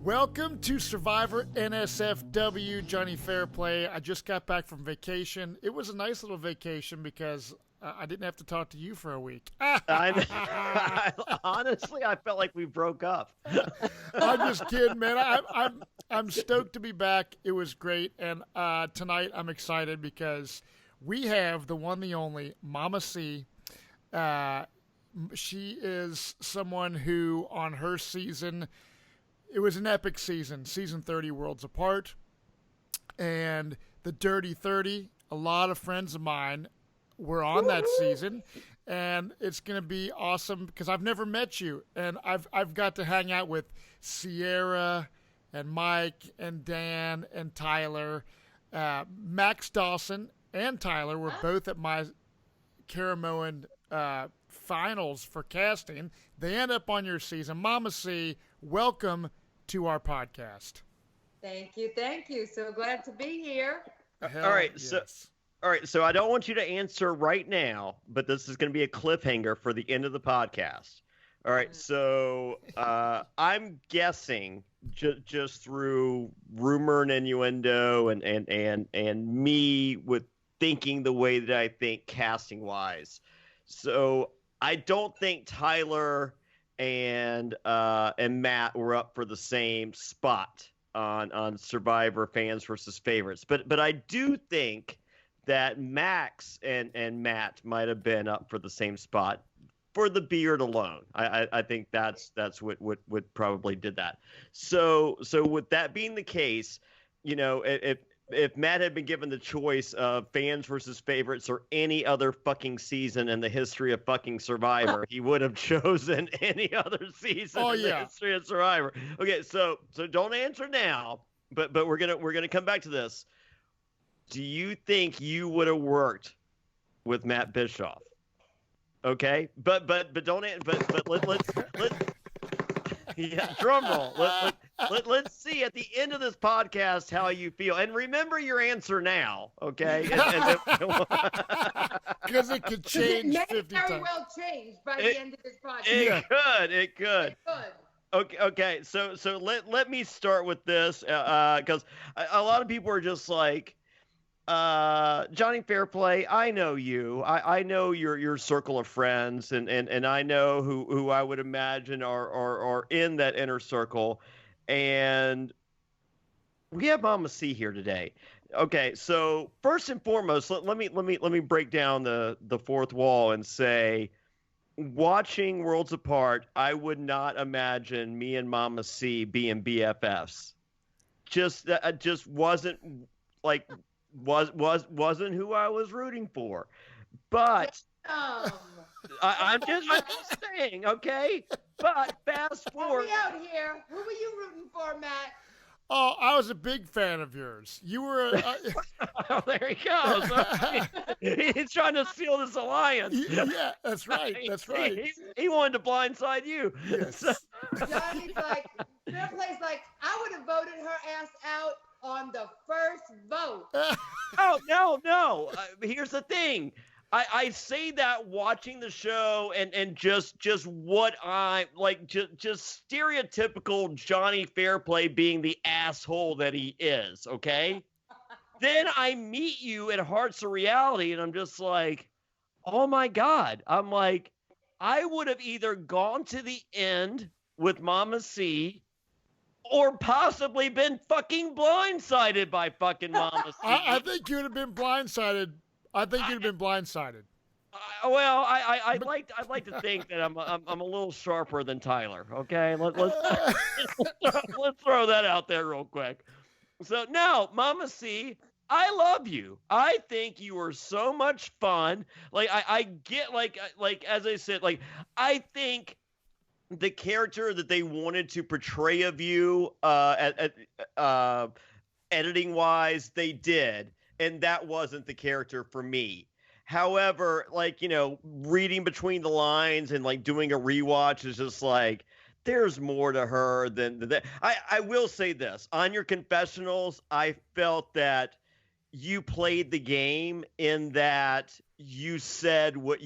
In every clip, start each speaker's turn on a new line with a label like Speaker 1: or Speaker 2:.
Speaker 1: Welcome to Survivor NSFW, Jonny Fairplay. I just got back from vacation. It was a nice little vacation because I didn't have to talk to you for a week.
Speaker 2: Honestly, I felt like we broke up.
Speaker 1: I'm just kidding, man. I'm stoked to be back. It was great, and tonight I'm excited because we have the one, the only Mama C. She is someone who, on her season, it was an epic season, season 30, Worlds Apart, and the Dirty 30. A lot of friends of mine were on that season, and it's going to be awesome because I've never met you, and I've got to hang out with Sierra and Mike and Dan and Tyler. Max Dawson and Tyler were both at my Caramoan finals for casting. They end up on your season. Mama C, welcome to our podcast.
Speaker 3: Thank you. So glad to be here.
Speaker 2: All right, so I don't want you to answer right now, but this is going to be a cliffhanger for the end of the podcast. All right, so I'm guessing just through rumor and innuendo and me with thinking the way that I think casting wise. So I don't think Tyler and Matt were up for the same spot on Survivor fans versus favorites, but I do think that Max and Matt might have been up for the same spot for the beard alone. I think that's what probably did that. So with that being the case, you know, if Matt had been given the choice of fans versus favorites or any other fucking season in the history of fucking Survivor, he would have chosen any other season the history of Survivor. Okay, so don't answer now, but we're gonna come back to this. Do you think you would have worked with Matt Bischoff? Okay, but don't let's yeah, drum roll. Let's see at the end of this podcast how you feel, and remember your answer now, okay?
Speaker 1: Because it could change 50 times.
Speaker 3: It may very well change by the end of this podcast.
Speaker 2: It could. Okay. So let me start with this because a lot of people are just like, Jonny Fairplay, I know you. I know your circle of friends, and I know who I would imagine are in that inner circle. And we have Mama C here today. Okay, so first and foremost, let me break down the fourth wall and say, watching Worlds Apart, I would not imagine me and Mama C being BFFs. Just wasn't like wasn't who I was rooting for. But I'm just saying, okay? But fast forward.
Speaker 3: Help me out here. Who were you rooting for, Matt?
Speaker 1: Oh, I was a big fan of yours. You were.
Speaker 2: Oh, there he goes. He's trying to steal this alliance.
Speaker 1: Yeah, that's right. That's right.
Speaker 2: He wanted to blindside you.
Speaker 1: Yes.
Speaker 3: Johnny's like, Fairplay's like, I would have voted her ass out on the first vote.
Speaker 2: Oh, no. Here's the thing. I say that watching the show and just what I like, just stereotypical Jonny Fairplay being the asshole that he is. Okay. Then I meet you at Hearts of Reality and I'm just like, oh my God. I'm like, I would have either gone to the end with Mama C or possibly been fucking blindsided by fucking Mama C.
Speaker 1: I think you would have been blindsided. I'd been blindsided.
Speaker 2: Well, I'd like to think that I'm a little sharper than Tyler. Okay, let's throw that out there real quick. So no, Mama C, I love you. I think you are so much fun. Like I get like as I said, like I think the character that they wanted to portray of you editing wise, they did. And that wasn't the character for me. However, like, you know, reading between the lines and like doing a rewatch is just like, there's more to her than that. I will say this. On your confessionals, I felt that you played the game in that you said what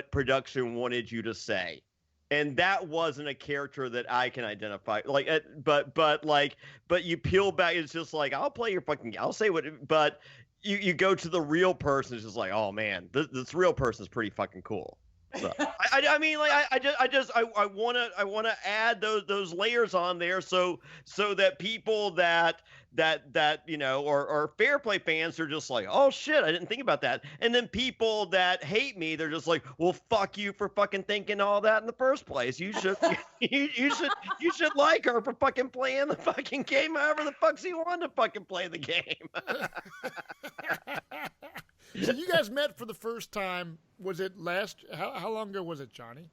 Speaker 2: production wanted you to say. And that wasn't a character that I can identify. Like, but you peel back, it's just like, I'll say what, but you go to the real person, it's just like, oh man, this real person is pretty fucking cool. So, I mean, like, I want to add those layers on there, so that people that or Fairplay fans are just like, oh shit, I didn't think about that. And then people that hate me, they're just like, well, fuck you for fucking thinking all that in the first place. You should you should like her for fucking playing the fucking game however the fuck she wanted to fucking play the game.
Speaker 1: So you guys met for the first time. Was it how long ago was it, Jonny?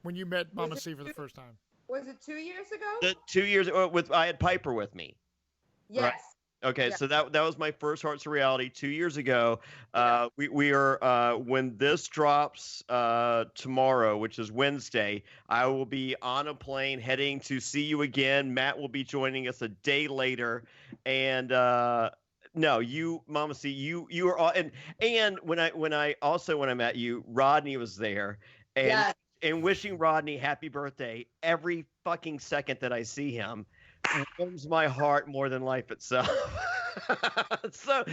Speaker 1: When you met Mama C for the first time?
Speaker 3: Was it 2 years ago?
Speaker 2: 2 years I had Piper with me.
Speaker 3: Yes.
Speaker 2: Right? Okay,
Speaker 3: Yeah.
Speaker 2: so that was my first Hearts of Reality 2 years ago. We are when this drops tomorrow, which is Wednesday, I will be on a plane heading to see you again. Matt will be joining us a day later, and no, you, Mama C, you are all, and when I met you, Rodney was there, and
Speaker 3: Yes.
Speaker 2: and wishing Rodney happy birthday every fucking second that I see him warms my heart more than life itself. So,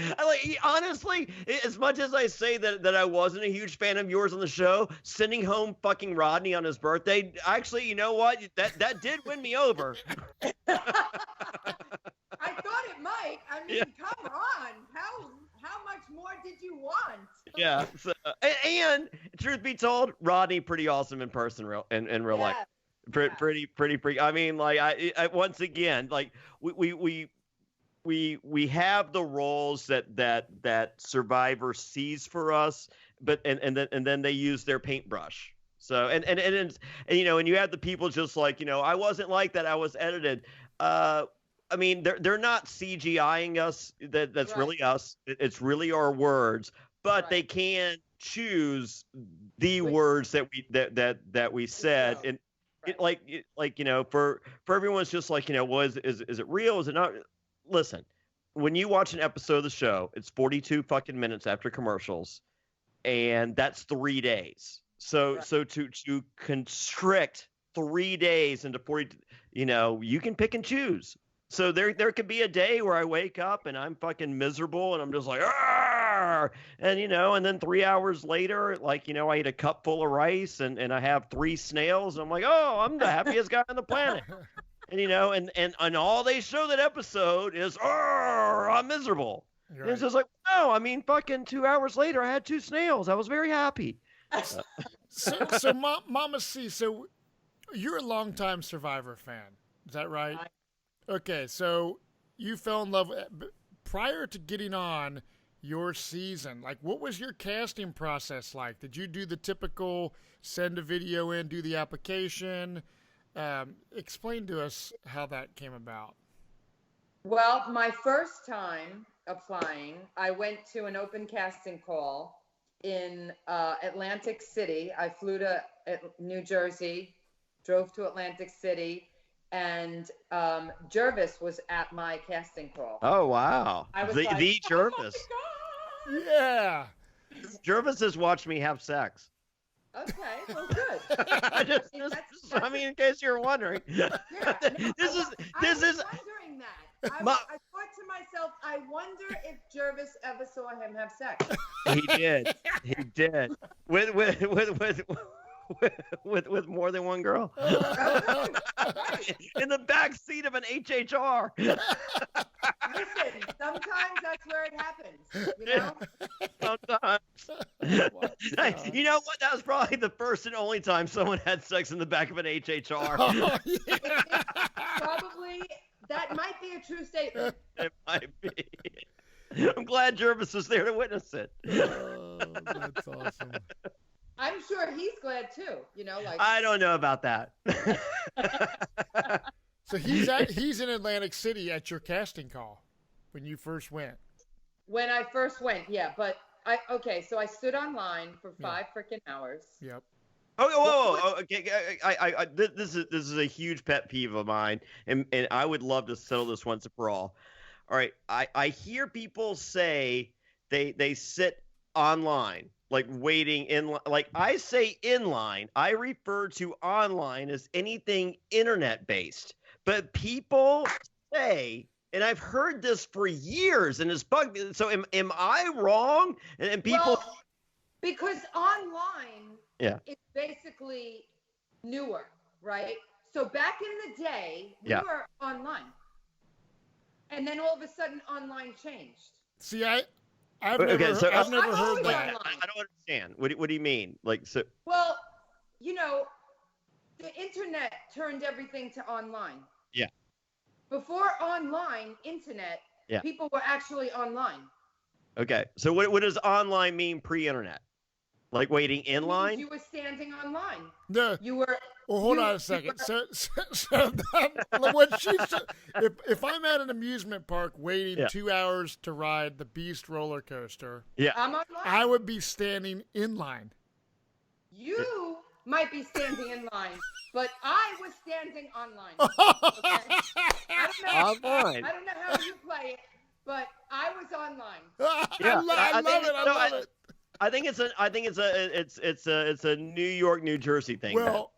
Speaker 2: honestly, as much as I say that I wasn't a huge fan of yours on the show, sending home fucking Rodney on his birthday, actually, you know what? That did win me over.
Speaker 3: I thought it might. I mean, come on. How much more did you want?
Speaker 2: Yeah. So, and truth be told, Rodney pretty awesome in person, in real life. Pretty. I mean, like, I once again, like, we have the roles that Survivor sees for us, but and then they use their paintbrush. So and you have the people just like, I wasn't like that, I was edited. I mean, they're not CGIing us. That's right. Really us. It's really our words, but right. They can choose the words that we said, and right. For everyone's just like, is it real? Is it not? Listen, when you watch an episode of the show, it's 42 fucking minutes after commercials, and that's 3 days. So right. So to constrict 3 days into 40, you can pick and choose. So there could be a day where I wake up and I'm fucking miserable and I'm just like, argh! And and then 3 hours later, like, I eat a cup full of rice and I have 3 snails and I'm like, oh, I'm the happiest guy on the planet. And and all they show that episode is, I'm miserable. Right. And it's just like, no, I mean, fucking 2 hours later, I had 2 snails. I was very happy.
Speaker 1: So Mama C, so you're a longtime Survivor fan. Is that right? Okay, so you fell in love prior to getting on your season. Like, what was your casting process like? Did you do the typical send a video in, do the application? Explain to us how that came about.
Speaker 3: Well, my first time applying, I went to an open casting call in Atlantic City. I flew to New Jersey, drove to Atlantic City, and Jervis was at my casting call.
Speaker 2: Oh, wow.
Speaker 3: I was
Speaker 2: the Jervis.
Speaker 3: Oh
Speaker 1: yeah.
Speaker 2: Jervis has watched me have sex.
Speaker 3: Okay, well, good.
Speaker 2: I mean, in case you're wondering.
Speaker 3: Yeah,
Speaker 2: I was
Speaker 3: wondering that. I thought to myself, I wonder if Jervis ever saw him have sex.
Speaker 2: He did. He did. With more than one girl. In the back seat of an HHR.
Speaker 3: Listen, sometimes that's where it happens,
Speaker 2: Sometimes. You know what? That was probably the first and only time someone had sex in the back of an HHR.
Speaker 1: Oh, yeah.
Speaker 3: Probably, that might be a true statement.
Speaker 2: It might be. I'm glad Jervis was there to witness it.
Speaker 1: Oh, that's awesome.
Speaker 3: I'm sure he's glad too,
Speaker 2: I don't know about that.
Speaker 1: So he's in Atlantic City at your casting call when you first went.
Speaker 3: When I first went, yeah, but so I stood online for 5 freaking hours.
Speaker 1: Yep.
Speaker 2: Oh, whoa. Okay. This is a huge pet peeve of mine, and I would love to settle this once and for all. All right. I hear people say they sit online, like waiting in, like I say in line, I refer to online as anything internet based. But people say, and I've heard this for years, and it's bugged me. So am I wrong? And people,
Speaker 3: Well, because online,
Speaker 2: yeah,
Speaker 3: it's basically newer, right? So back in the day, we
Speaker 2: Yeah.
Speaker 3: were online, and then all of a sudden, online changed.
Speaker 1: See, I've
Speaker 2: Okay,
Speaker 1: never,
Speaker 2: so-
Speaker 1: I've
Speaker 3: I'm
Speaker 1: never heard
Speaker 3: always
Speaker 1: that.
Speaker 3: online.
Speaker 2: I don't understand. What do you mean? Like, so
Speaker 3: Well, you know, the internet turned everything to online.
Speaker 2: Yeah.
Speaker 3: Before online, internet,
Speaker 2: Yeah.
Speaker 3: people were actually online.
Speaker 2: okay, so what does online mean pre-internet? Like waiting in
Speaker 3: It means
Speaker 2: line?
Speaker 3: you were standing online.
Speaker 1: No.
Speaker 3: You were.
Speaker 1: Well, hold
Speaker 3: you-
Speaker 1: on a
Speaker 3: you
Speaker 1: second.
Speaker 3: were-
Speaker 1: So what she said, if I'm at an amusement park waiting
Speaker 2: Yeah.
Speaker 1: 2 hours to ride the Beast roller coaster,
Speaker 3: I'm online.
Speaker 1: I would be standing in line.
Speaker 3: You might be standing in line, but I was standing online. Okay?
Speaker 2: Online.
Speaker 3: I don't know how you play it, but I was online.
Speaker 2: Yeah,
Speaker 1: I love it. I
Speaker 2: no,
Speaker 1: love it.
Speaker 2: I think it's a New York, New Jersey thing.
Speaker 1: Well,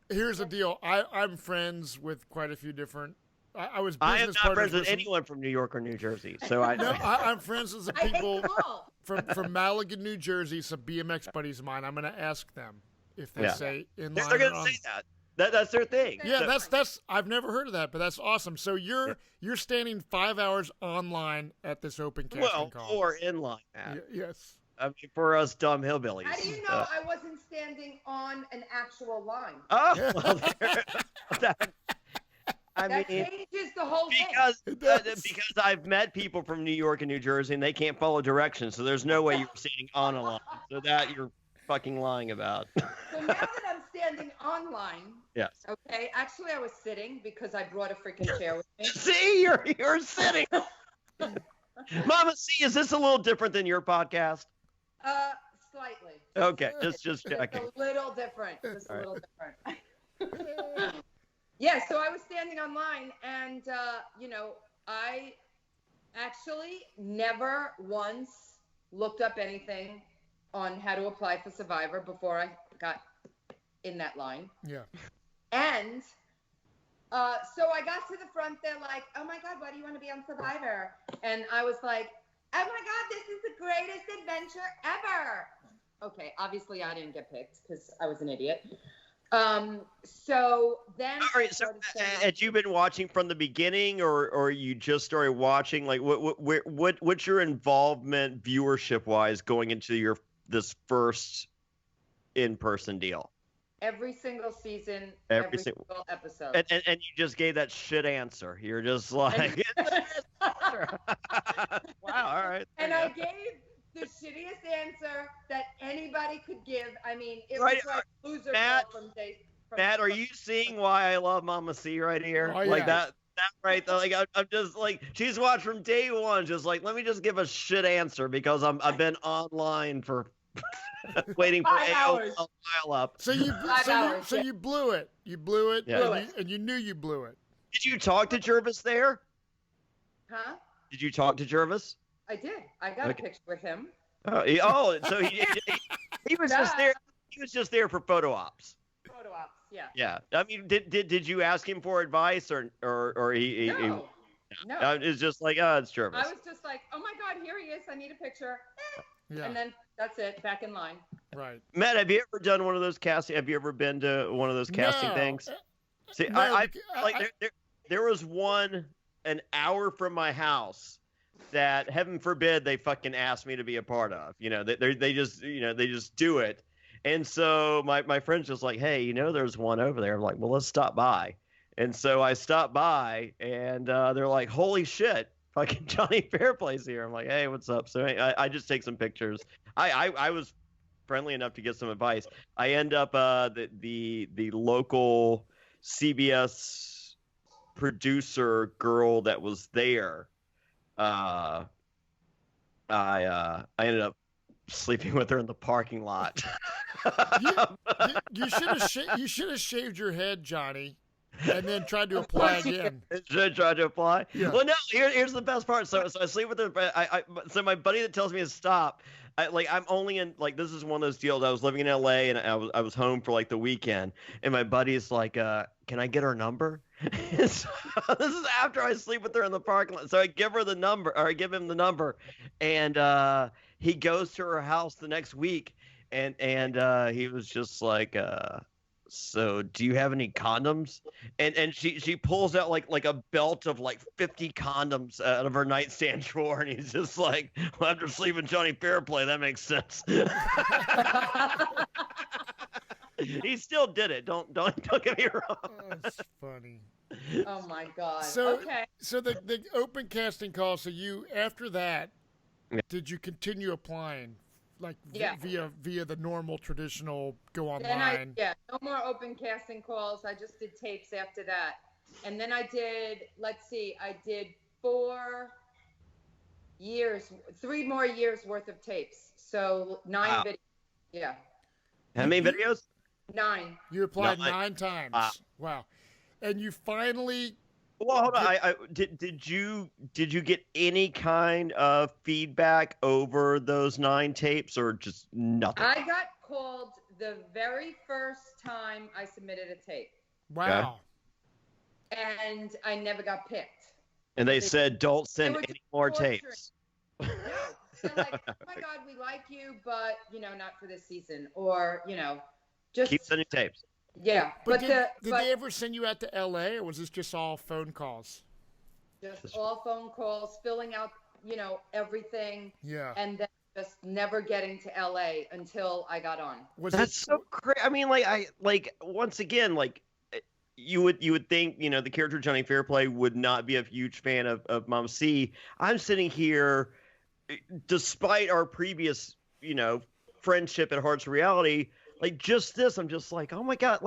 Speaker 1: here's the deal. I'm friends with quite a few different. I was
Speaker 2: I am
Speaker 1: business
Speaker 2: not
Speaker 1: partners
Speaker 2: friends with
Speaker 1: some-
Speaker 2: anyone from New York or New Jersey, so I
Speaker 1: No, I'm friends with some
Speaker 3: I hate
Speaker 1: people
Speaker 3: them all.
Speaker 1: from Malaga, New Jersey. Some BMX buddies of mine. I'm going to ask them if they
Speaker 2: Yeah.
Speaker 1: say in
Speaker 2: they're
Speaker 1: line.
Speaker 2: going
Speaker 1: or
Speaker 2: to
Speaker 1: on-
Speaker 2: say that. That's their thing.
Speaker 1: Yeah,
Speaker 2: So-
Speaker 1: that's I've never heard of that, but that's awesome. So you're standing 5 hours online at this open casting call.
Speaker 2: or in line. Matt.
Speaker 1: Yes.
Speaker 2: I mean, for us dumb hillbillies.
Speaker 3: How do you know I wasn't standing on an actual line?
Speaker 2: Oh, well, that, I
Speaker 3: That
Speaker 2: mean,
Speaker 3: changes the whole thing.
Speaker 2: because I've met people from New York and New Jersey, and they can't follow directions, so there's no way you're standing on a line. So that you're fucking lying about.
Speaker 3: So now that I'm standing online,
Speaker 2: Yes.
Speaker 3: okay, actually I was sitting because I brought a freaking chair with me.
Speaker 2: See, you're sitting. Mama, see, is this a little different than your podcast?
Speaker 3: Slightly.
Speaker 2: Okay, just
Speaker 3: Just
Speaker 2: checking.
Speaker 3: a little different. Just a
Speaker 2: All right.
Speaker 3: little different. Yeah, so I was standing online, and I actually never once looked up anything on how to apply for Survivor before I got in that line.
Speaker 1: Yeah.
Speaker 3: And so I got to the front. They're like, "Oh my God, why do you want to be on Survivor?" And I was like, "Oh my God, this is the greatest adventure ever." Okay, obviously I didn't get picked because I was an idiot. So then.
Speaker 2: All right, so had you been watching from the beginning, or you just started watching? Like, what's your involvement viewership wise going into this first in-person deal?
Speaker 3: Every single season,
Speaker 2: Every
Speaker 3: every
Speaker 2: single-
Speaker 3: single episode.
Speaker 2: And you just gave that shit answer. You're just like, wow, all right.
Speaker 3: And I gave the shittiest answer that anybody could give. I mean, it
Speaker 2: Right,
Speaker 3: was like loser
Speaker 2: Matt,
Speaker 3: from day. From,
Speaker 2: Matt, are you seeing why I love Mama C right here?
Speaker 1: Oh,
Speaker 2: Like
Speaker 1: yeah.
Speaker 2: that right there. Like I'm just like, she's watched from day one, just like, let me just give a shit answer because I've been online for waiting for
Speaker 3: 5
Speaker 2: AOL
Speaker 3: hours.
Speaker 2: to pile up.
Speaker 1: So you
Speaker 3: 5 hours, yeah.
Speaker 1: you blew it. You blew it.
Speaker 2: Yeah.
Speaker 3: Blew
Speaker 1: and,
Speaker 3: it.
Speaker 1: and you knew you blew it.
Speaker 2: Did you talk to Jervis there?
Speaker 3: Huh?
Speaker 2: Did you talk to Jervis?
Speaker 3: I did. I got
Speaker 2: Okay.
Speaker 3: a picture with him.
Speaker 2: So he was just there. He was just there for photo ops.
Speaker 3: Photo ops. Yeah.
Speaker 2: Yeah. I mean, did you ask him for advice or he?
Speaker 3: No. No.
Speaker 2: It's just like, oh, it's Jervis.
Speaker 3: I was just like, oh my God, here he is. I need a picture.
Speaker 1: Yeah.
Speaker 3: And then that's it. Back in line.
Speaker 1: Right.
Speaker 2: Matt, have you ever done one of those casting? Have you ever been to one of those casting
Speaker 1: No.
Speaker 2: things? See,
Speaker 1: No,
Speaker 2: I
Speaker 1: because
Speaker 2: like there was one an hour from my house that heaven forbid they fucking asked me to be a part of. You know, they just do it. And so my friend's just like, hey, there's one over there. I'm like, well, let's stop by. And so I stopped by, and they're like, holy shit, fucking Jonny Fairplay's here. I'm like, hey, what's up? So I just take some pictures. I was friendly enough to get some advice. I end up the local CBS producer girl that was there. I ended up sleeping with her in the parking lot.
Speaker 1: You should have shaved your head, Johnny. and then tried to apply again.
Speaker 2: Should try to apply.
Speaker 1: Yeah.
Speaker 2: Well, no. Here's the best part. So I sleep with so my buddy that tells me to stop. I'm only in this is one of those deals. I was living in LA and I was home for the weekend, and my buddy's like, "Can I get her number?" So, this is after I sleep with her in the parking lot. So I give her the number, or I give him the number, and he goes to her house the next week, and he was just like, "So do you have any condoms?" And she pulls out like a belt of 50 condoms out of her nightstand drawer, and he's just like, "Well, after sleeping Jonny Fairplay, that makes sense." He still did it. Don't get me wrong.
Speaker 1: Oh, that's funny.
Speaker 3: Oh my God.
Speaker 1: So,
Speaker 3: okay.
Speaker 1: So the open casting call. So you after that, did you continue applying, via the normal traditional go online?
Speaker 3: No more open casting calls. I just did tapes after that, and then I did. Let's see, I did 3 more years worth of tapes. So 9 videos. Yeah.
Speaker 2: How many videos?
Speaker 3: 9.
Speaker 1: You applied 9 times. Wow. And you finally.
Speaker 2: Well, hold on. Did you get any kind of feedback over those 9 tapes, or just nothing?
Speaker 3: I got called the very first time I submitted a tape.
Speaker 1: Wow.
Speaker 3: Okay. And I never got picked.
Speaker 2: And they said, "Don't send any more tapes."
Speaker 3: No. They're like, "Oh my God, we like you, but not for this season," or just
Speaker 2: keep sending tapes.
Speaker 3: Yeah,
Speaker 1: but did they ever send you out to LA, or was this just all phone calls?
Speaker 3: Just all phone calls, filling out, everything.
Speaker 1: Yeah. And
Speaker 3: then just never getting to LA until I got on.
Speaker 2: That's so crazy. I mean, once again, you would think, the character Jonny Fairplay would not be a huge fan of Mom C. I'm sitting here, despite our previous, friendship at Hearts Reality. Just this, I'm just like, oh my God,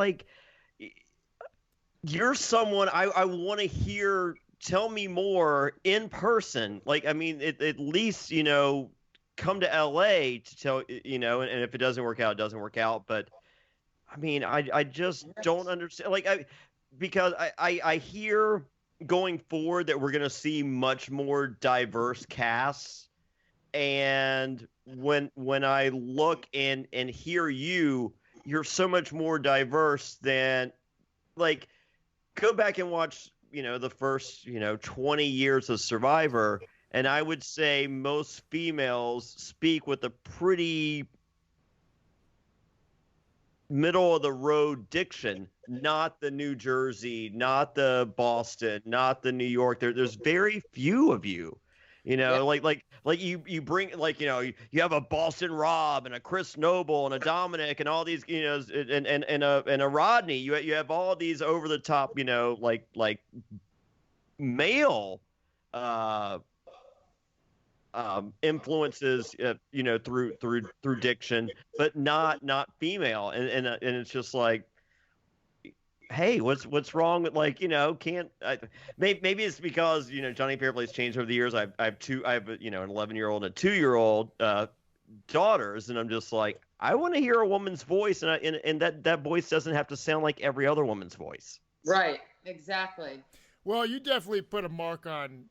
Speaker 2: you're someone I want to hear. Tell me more in person. At least, come to LA to tell, and if it doesn't work out, it doesn't work out. But I mean, I just don't understand. Because I hear going forward that we're going to see much more diverse casts. And when I look and hear you're so much more diverse than go back and watch, the first, 20 years of Survivor. And I would say most females speak with a pretty middle of the road diction, not the New Jersey, not the Boston, not the New York. There's very few of you. You bring you have a Boston Rob and a Chris Noble and a Dominic and all these and a Rodney. You have all these over the top male influences through diction, but not female, and it's just like, hey, what's wrong with maybe it's because Jonny Fairplay's changed over the years. I have an 11-year-old and a 2-year-old daughters, and I'm just like, I want to hear a woman's voice, and that voice doesn't have to sound like every other woman's voice.
Speaker 3: Right, exactly.
Speaker 1: Well, you definitely put a mark on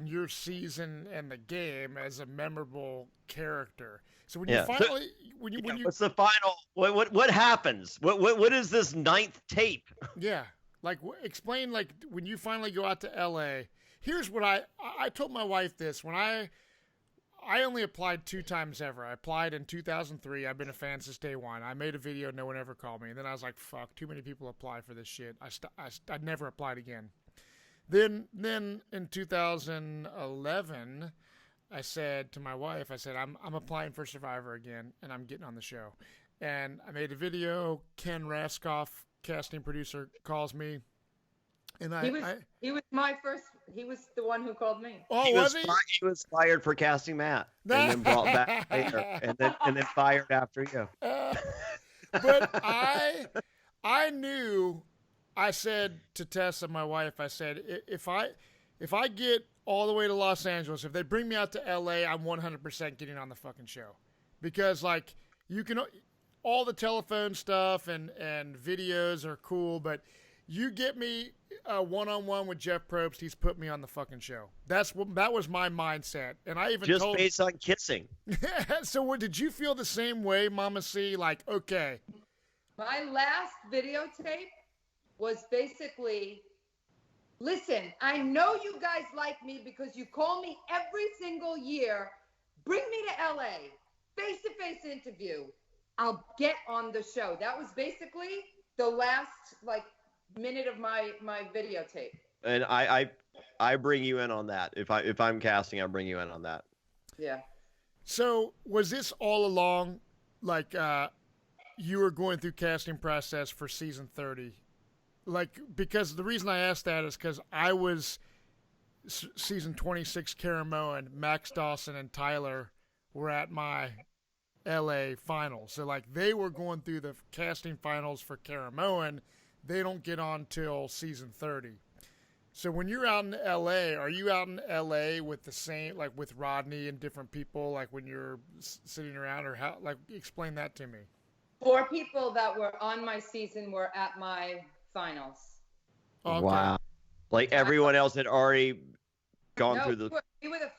Speaker 1: your season and the game as a memorable character. So when you finally,
Speaker 2: what's the final? What happens? What is this 9th tape?
Speaker 1: Yeah, explain when you finally go out to LA. Here's what I told my wife this when I only applied 2 times ever. I applied in 2003. I've been a fan since day one. I made a video. No one ever called me. And then I was like, fuck, too many people apply for this shit. I never applied again. Then in 2011. I said to my wife, I'm applying for Survivor again, and I'm getting on the show. And I made a video. Ken Raskoff, casting producer, calls me. And
Speaker 3: he was my first. He was the one who called me.
Speaker 1: Oh, was he?
Speaker 2: He was fired for casting Matt, and then brought back later, and then fired after you.
Speaker 1: But I knew. I said to Tessa, my wife, I said, if I get all the way to Los Angeles, if they bring me out to LA, I'm 100% getting on the fucking show. Because you can, all the telephone stuff and videos are cool, but You get me a one-on-one with Jeff Probst, he's put me on the fucking show. That was my mindset, and I even
Speaker 2: just based on kissing.
Speaker 1: So, what did you feel the same way, Mama C? Like, okay,
Speaker 3: my last videotape was basically, listen, I know you guys like me because you call me every single year. Bring me to LA, face-to-face interview. I'll get on the show. That was basically the last minute of my videotape.
Speaker 2: And I bring you in on that. If I'm casting, I bring you in on that.
Speaker 3: Yeah.
Speaker 1: So was this all along, like, you were going through casting process for season 30? Like, because the reason I asked that is because I was season 26 Caramoan, Max Dawson and Tyler were at my LA finals. So, like, they were going through the casting finals for Caramoan. They don't get on till season 30. So when you're out in LA, are you out in LA with the same, like with Rodney and different people, like when you're sitting around, or how, like, explain that to me.
Speaker 3: 4 people that were on my season were at my finals.
Speaker 1: Okay.
Speaker 2: Wow. Like everyone else had already gone through the...
Speaker 3: We were the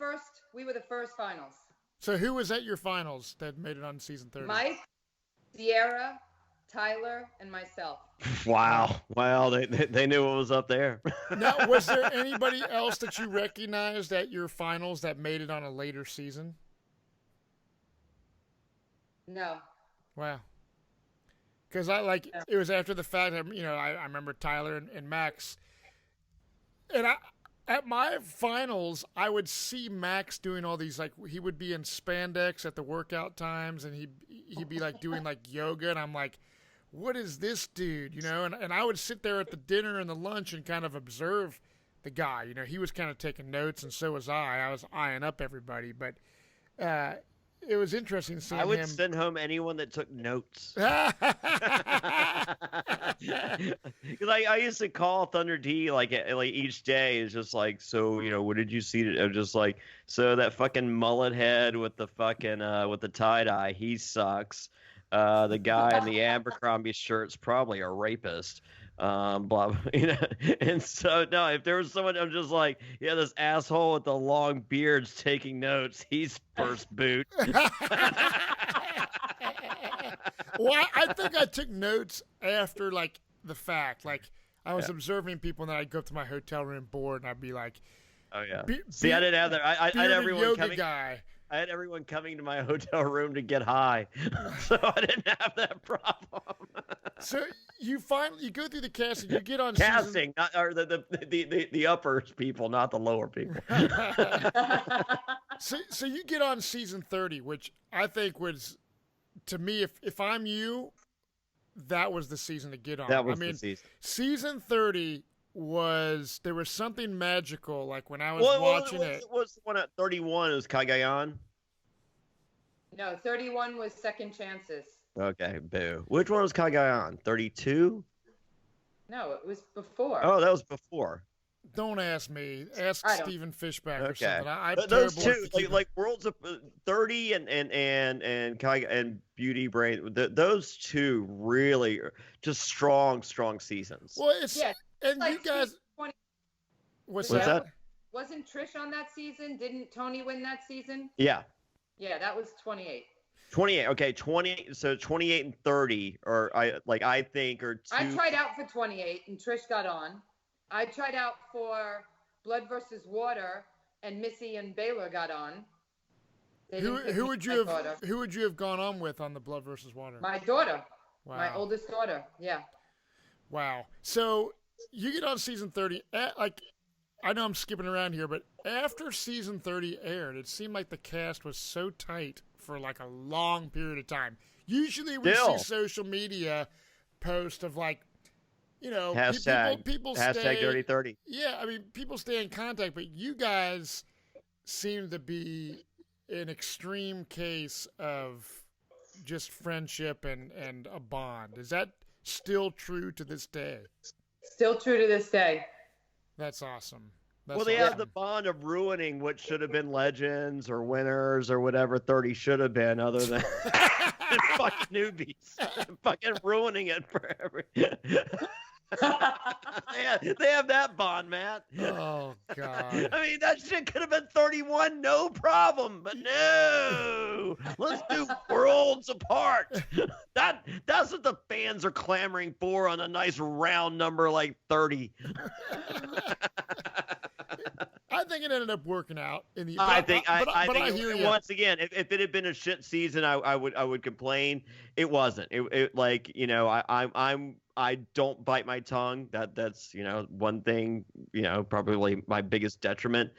Speaker 3: first finals.
Speaker 1: So who was at your finals that made it on season 30?
Speaker 3: Mike, Sierra, Tyler, and myself.
Speaker 2: Wow. Well, they knew what was up there.
Speaker 1: Now, was there anybody else that you recognized at your finals that made it on a later season?
Speaker 3: No.
Speaker 1: Wow. Because it was after the fact. I remember Tyler and Max, and at my finals, I would see Max doing all these, like, he would be in spandex at the workout times, and he'd be like doing like yoga, and I'm like, what is this dude? And I would sit there at the dinner and the lunch and kind of observe the guy. He was kind of taking notes, and so was I. I was eyeing up everybody, but it was interesting seeing him.
Speaker 2: I would send home anyone that took notes. Because I used to call Thunder D like each day is just like, so what did you see? I'm just like, so that fucking mullet head with the fucking with the tie dye, he sucks. The guy in the Abercrombie shirt's probably a rapist. Blah, and so no, if there was someone, I'm just like, yeah, this asshole with the long beard's taking notes. He's first boot.
Speaker 1: Well, I think I took notes after, like, the fact. Like, I was observing people, and then I'd go up to my hotel room board, and I'd be like,
Speaker 2: oh yeah. See, I didn't have that. I had everyone
Speaker 1: yoga
Speaker 2: coming.
Speaker 1: Guy.
Speaker 2: I had everyone coming to my hotel room to get high, so I didn't have that problem.
Speaker 1: So you go through the casting, you get on
Speaker 2: casting, not or the upper people, not the lower people.
Speaker 1: So you get on season 30, which I think was, to me, if I'm you, that was the season to get on.
Speaker 2: That was the season.
Speaker 1: Season 30 there was something magical, like when I was watching it.
Speaker 2: Was the one at 31 was Cagayan?
Speaker 3: No, 31 was Second Chances.
Speaker 2: Okay, boo. Which one was Cagayan? 32?
Speaker 3: No, it was before.
Speaker 2: Oh, that was before.
Speaker 1: Don't ask me. Ask Stephen Fishback or something.
Speaker 2: Those two, like Worlds of 30 and Beauty Brain. Those two really are just strong seasons.
Speaker 1: Well, and like, you guys. What's that?
Speaker 3: Wasn't Trish on that season? Didn't Tony win that season?
Speaker 2: Yeah.
Speaker 3: Yeah, that was 28.
Speaker 2: 28. Okay, 20. So 28 and 30, I think are two.
Speaker 3: I tried out for 28, and Trish got on. I tried out for Blood versus Water, and Missy and Baylor got on.
Speaker 1: Who would you have gone on with on the Blood versus Water?
Speaker 3: My daughter.
Speaker 1: Wow.
Speaker 3: My oldest daughter. Yeah.
Speaker 1: Wow. So you get on season 30. I know I'm skipping around here, but after season 30 aired, it seemed like the cast was so tight for like a long period of time. Usually we see social media posts of like,
Speaker 2: hashtag,
Speaker 1: people
Speaker 2: hashtag Dirty 30.
Speaker 1: Yeah, I mean, people stay in contact, but you guys seem to be an extreme case of just friendship and a bond. Is that still true to this day?
Speaker 3: Still true to this day.
Speaker 1: That's awesome.
Speaker 2: They have the bond of ruining what should have been legends or winners or whatever 30 should have been, other than fucking newbies, fucking ruining it for every. They have that bond, Matt.
Speaker 1: Oh God.
Speaker 2: I mean, that shit could have been 31, no problem. But no, let's do worlds apart. That's what the fans are clamoring for on a nice round number like 30.
Speaker 1: I think it ended up working out in the.
Speaker 2: I think
Speaker 1: hear you.
Speaker 2: Once again, if it had been a shit season, I would complain. It wasn't. It like, you know, I don't bite my tongue. That's, you know, one thing, you know, probably my biggest detriment.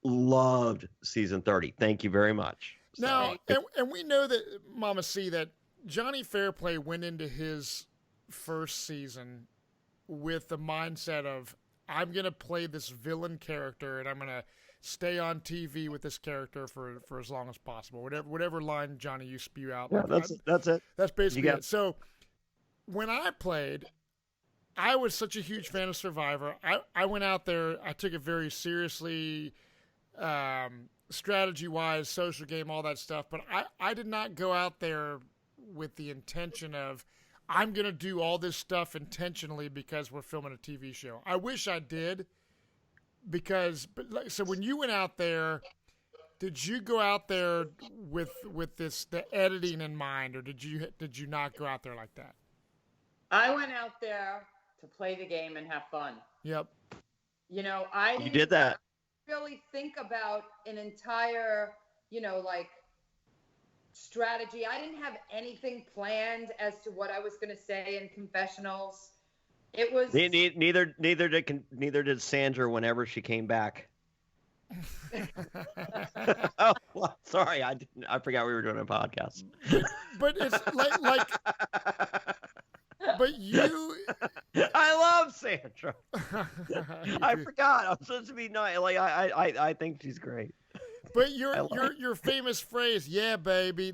Speaker 2: Loved season 30. Thank you very much.
Speaker 1: Now, and we know that, Mama C, that Jonny Fairplay went into his first season with the mindset of, I'm going to play this villain character and I'm going to stay on TV with this character for as long as possible. Whatever line, Jonny, you spew out.
Speaker 2: Yeah,
Speaker 1: like,
Speaker 2: that's it.
Speaker 1: That's basically it. So when I played, I was such a huge fan of Survivor. I went out there, I took it very seriously, strategy-wise, social game, all that stuff. But I did not go out there with the intention of, I'm going to do all this stuff intentionally because we're filming a TV show. I wish I did, so when you went out there, did you go out there with the editing in mind, or did you not go out there like that?
Speaker 3: I went out there to play the game and have fun.
Speaker 1: Yep.
Speaker 3: You know,
Speaker 2: You did that.
Speaker 3: really think about an entire, you know, like, strategy. I didn't have anything planned as to what I was going to say in confessionals. It was
Speaker 2: neither did Sandra whenever she came back. Oh, well, sorry, I forgot we were doing a podcast.
Speaker 1: But it's like but you,
Speaker 2: I love Sandra. I forgot. I'm supposed to be nice. Like I think she's great.
Speaker 1: But your famous phrase, "Yeah, baby,"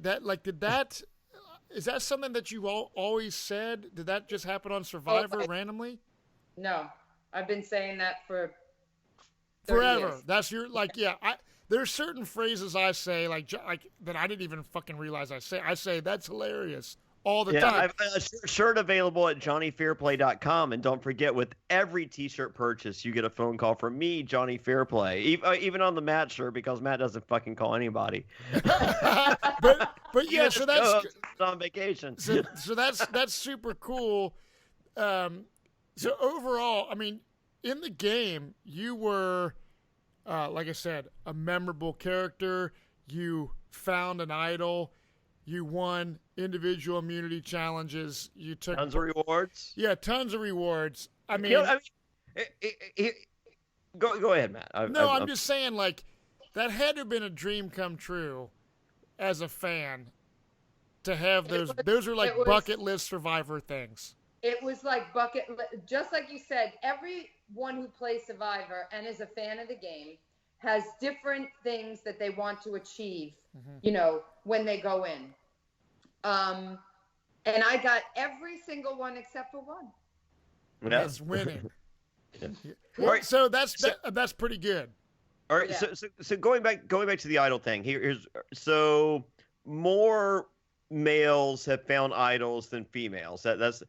Speaker 1: is that something that you always said? Did that just happen on Survivor randomly?
Speaker 3: No, I've been saying that for 30
Speaker 1: forever.
Speaker 3: years.
Speaker 1: That's your there's certain phrases I say like that I didn't even fucking realize I say. I say that's hilarious all the time.
Speaker 2: I have a shirt available at johnnyfairplay.com, and don't forget, with every t-shirt purchase, you get a phone call from me, Jonny Fairplay, even on the Matt shirt, because Matt doesn't fucking call anybody.
Speaker 1: but yeah, so that's
Speaker 2: on vacation.
Speaker 1: So that's super cool. So overall, I mean, in the game, you were, like I said, a memorable character. You found an idol. You won individual immunity challenges. You took
Speaker 2: tons of rewards.
Speaker 1: Yeah, tons of rewards. I mean,
Speaker 2: go ahead, Matt.
Speaker 1: I'm just saying, like, that had to have been a dream come true as a fan to have those. Those are like bucket list Survivor things.
Speaker 3: It was like just like you said, everyone who plays Survivor and is a fan of the game has different things that they want to achieve, you know, when they go in. And I got every single one except for one.
Speaker 2: Yeah.
Speaker 1: That's winning.
Speaker 2: Yeah.
Speaker 1: Well, so that's pretty good.
Speaker 2: All right. Yeah. So going back to the idol thing. Here's so more males have found idols than females. That's.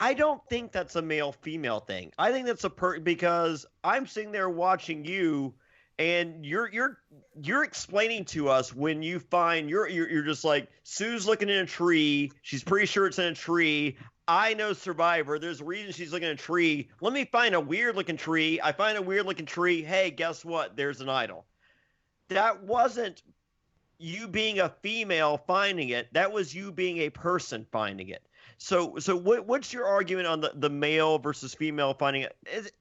Speaker 2: I don't think that's a male-female thing. I think that's because I'm sitting there watching you, and you're explaining to us when you find you're just like, Sue's looking in a tree. She's pretty sure it's in a tree. I know Survivor. There's a reason she's looking at a tree. Let me find a weird-looking tree. I find a weird-looking tree. Hey, guess what? There's an idol. That wasn't you being a female finding it. That was you being a person finding it. So what's your argument on the male versus female finding it?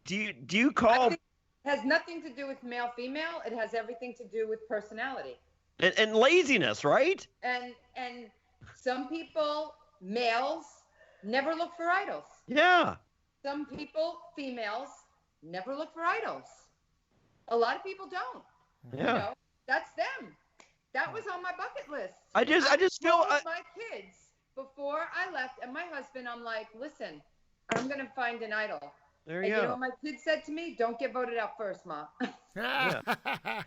Speaker 2: Do you call?
Speaker 3: It has nothing to do with male female. It has everything to do with personality
Speaker 2: and laziness, right?
Speaker 3: And some people, males, never look for idols.
Speaker 2: Yeah.
Speaker 3: Some people, females, never look for idols. A lot of people don't.
Speaker 2: Yeah.
Speaker 3: You know, that's them. That was on my bucket list.
Speaker 2: I just feel
Speaker 3: my kids before I left, and my husband, I'm like, listen, I'm gonna find an idol.
Speaker 2: There you
Speaker 3: And
Speaker 2: go.
Speaker 3: you know what my kid said to me? Don't get voted out first, Ma.
Speaker 2: Yeah.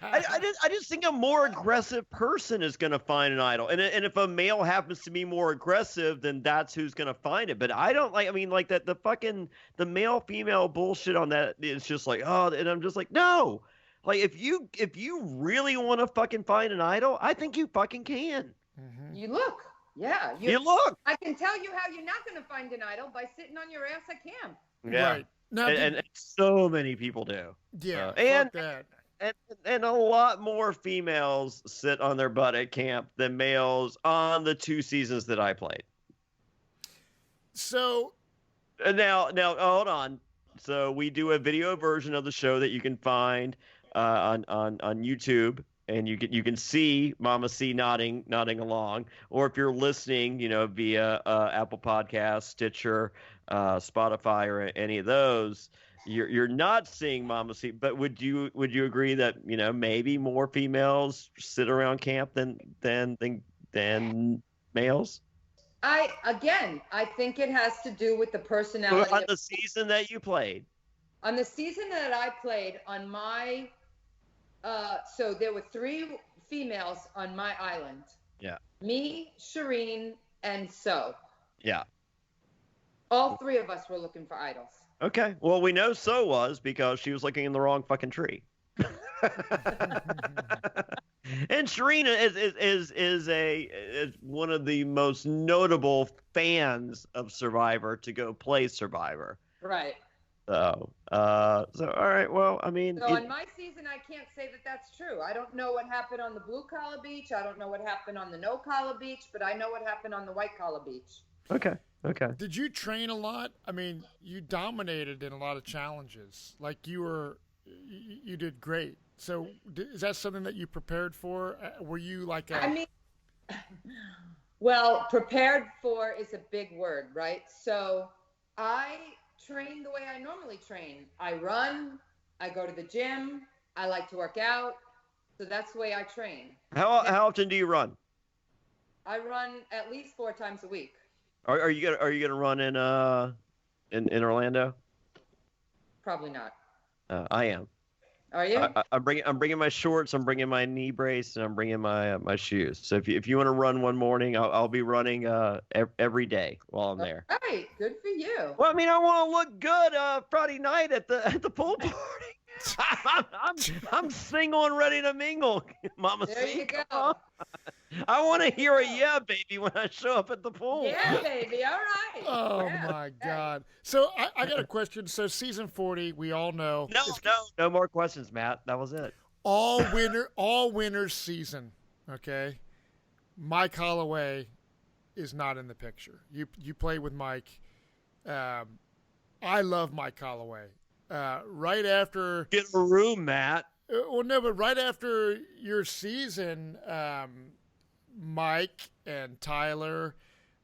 Speaker 2: I just think a more aggressive person is going to find an idol, and if a male happens to be more aggressive, then that's who's going to find it. But I don't like. I mean, like that the male female bullshit on that is just like, oh, and I'm just like, no. Like if you really want to fucking find an idol, I think you fucking can.
Speaker 1: Mm-hmm.
Speaker 3: You look. Yeah.
Speaker 2: You look.
Speaker 3: I can tell you how you're not going to find an idol by sitting on your ass at camp.
Speaker 2: Yeah.
Speaker 1: Right. Now,
Speaker 2: And so many people do.
Speaker 1: yeah,
Speaker 2: and
Speaker 1: fuck that.
Speaker 2: and a lot more females sit on their butt at camp than males on the 2 seasons that I played.
Speaker 1: So
Speaker 2: Now hold on. So we do a video version of the show that you can find on YouTube, and you can see Mama C nodding along, or if you're listening, via Apple Podcasts, Stitcher, Spotify, or any of those, you're not seeing Mama C. But would you agree that maybe more females sit around camp than males?
Speaker 3: I think it has to do with the personality.
Speaker 2: On the season that you played.
Speaker 3: On the season that I played, on my, so there were 3 females on my island.
Speaker 2: Yeah.
Speaker 3: Me, Shireen, and So.
Speaker 2: Yeah.
Speaker 3: All 3 of us were looking for idols.
Speaker 2: Okay. Well, we know So was because she was looking in the wrong fucking tree. And Shireen is one of the most notable fans of Survivor to go play Survivor.
Speaker 3: Right.
Speaker 2: So all right. Well, I mean,
Speaker 3: So on my season, I can't say that that's true. I don't know what happened on the blue collar beach. I don't know what happened on the no collar beach, but I know what happened on the white collar beach.
Speaker 2: Okay.
Speaker 1: Did you train a lot? I mean, you dominated in a lot of challenges. Like you did great. So is that something that you prepared for? Were you like a...
Speaker 3: I mean, well, prepared for is a big word, right? So I train the way I normally train. I run, I go to the gym, I like to work out. So that's the way I train.
Speaker 2: How often do you run?
Speaker 3: I run at least 4 times a week.
Speaker 2: Are you gonna run in Orlando?
Speaker 3: Probably not.
Speaker 2: I am.
Speaker 3: Are you?
Speaker 2: I'm bringing my shorts. I'm bringing my knee brace, and I'm bringing my shoes. So if you want to run one morning, I'll be running every day while I'm there.
Speaker 3: All right, good for you.
Speaker 2: Well, I mean, I want to look good Friday night at the pool party. I'm single and ready to mingle, Mama.
Speaker 3: There you go.
Speaker 2: I want to hear a yeah, baby, when I show up at the pool.
Speaker 3: Yeah, baby. All right.
Speaker 1: Oh
Speaker 3: yeah.
Speaker 1: my God. So I got a question. So season 40, we all know.
Speaker 2: No more questions, Matt. That was it.
Speaker 1: All winners season. Okay. Mike Holloway is not in the picture. You played with Mike. I love Mike Holloway. Right after...
Speaker 2: Get a room, Matt.
Speaker 1: Well, no, but right after your season, Mike and Tyler,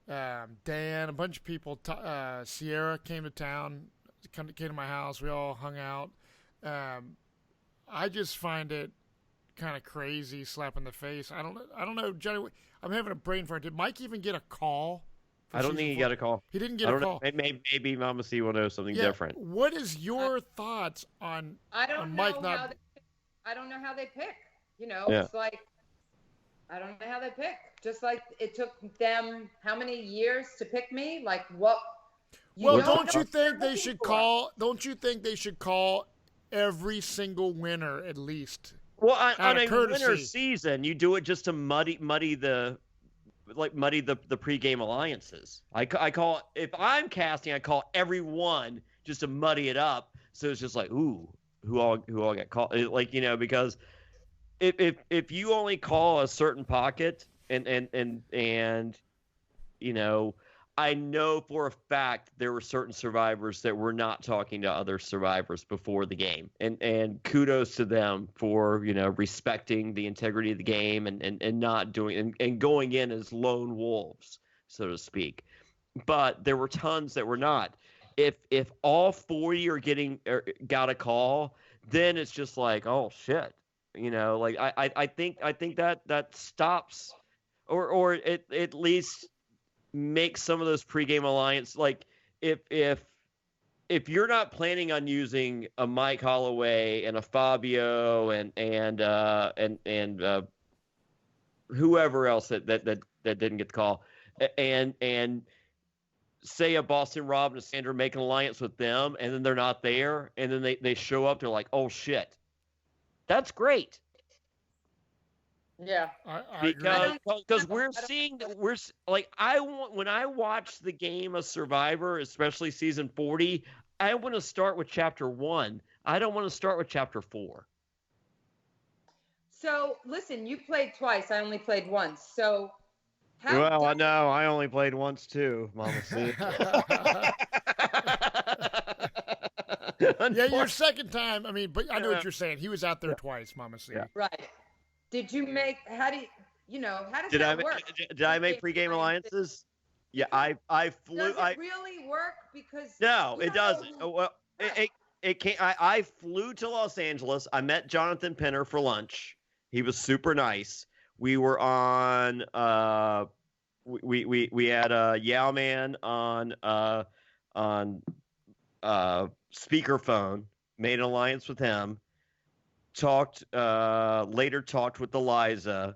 Speaker 1: Dan, a bunch of people, Sierra came to town, came to my house. We all hung out. I just find it kind of crazy, slap in the face. I don't know, Johnny. I'm having a brain fart. Did Mike even get a call?
Speaker 2: I don't think he got a call.
Speaker 1: He didn't get a call.
Speaker 2: Maybe Mama C will know something different.
Speaker 1: What is your thoughts on Mike not?
Speaker 3: I don't know how they pick. It's like I don't know how they pick. Just like it took them how many years to pick me? Like what?
Speaker 1: Don't you think they should call? Don't you think they should call every single winner at least?
Speaker 2: Well, on a winner season, you do it just to muddy the pregame alliances. I call, if I'm casting, I call everyone just to muddy it up. So it's just like, ooh, who all got called? Like, because if you only call a certain pocket and I know for a fact there were certain survivors that were not talking to other survivors before the game, and kudos to them for respecting the integrity of the game and not doing and going in as lone wolves, so to speak. But there were tons that were not. If all 40 got a call, then it's just like, oh shit, I think that stops or it at least make some of those pregame alliance, like if if you're not planning on using a Mike Holloway and a Fabio and whoever else that didn't get the call, and say a Boston Rob and a Sandra make an alliance with them, and then they're not there, and then they show up, they're like, oh shit, that's great.
Speaker 3: Yeah,
Speaker 1: I
Speaker 2: because we're seeing that when I watch the game of Survivor, especially season 40, I want to start with chapter 1. I don't want to start with chapter 4.
Speaker 3: So listen, you played twice. I only played once. So
Speaker 2: I know. I only played once too, Mama C.
Speaker 1: Yeah, your second time. I mean, but I know what you're saying. He was out there twice, Mama C.
Speaker 2: Yeah.
Speaker 3: Right. Did you make? How do how does
Speaker 2: Did
Speaker 3: that work?
Speaker 2: Did I make pregame alliances? Yeah, I flew.
Speaker 3: Does it really work? Because
Speaker 2: no, it doesn't. Well, it can't. I flew to Los Angeles. I met Jonathan Penner for lunch. He was super nice. We were on. We had Yao Man on speakerphone. Made an alliance with him. Later talked with Eliza,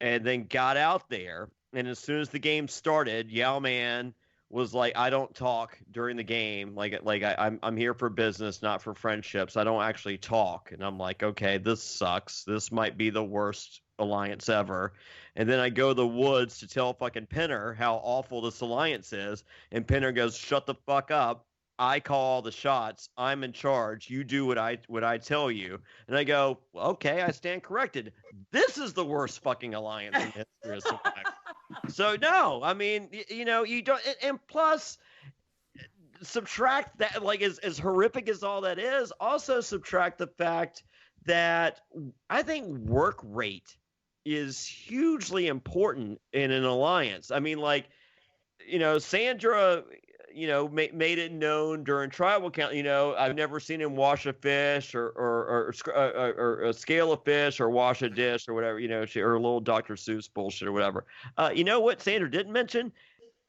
Speaker 2: and then got out there. And as soon as the game started, Yao Man was like, "I don't talk during the game. I'm here for business, not for friendships. I don't actually talk." And I'm like, "Okay, this sucks. This might be the worst alliance ever." And then I go to the woods to tell fucking Penner how awful this alliance is, and Penner goes, "Shut the fuck up. I call all the shots. I'm in charge. You do what I tell you." And I go, well, "Okay, I stand corrected. This is the worst fucking alliance in the history of Survivor." So no, I mean, you don't. And plus, subtract that, like as horrific as all that is. Also subtract the fact that I think work rate is hugely important in an alliance. I mean, Sandra. Made it known during tribal count. I've never seen him wash a fish or scale a fish or wash a dish or whatever. Her little Dr. Seuss bullshit or whatever. You know what Sandra didn't mention?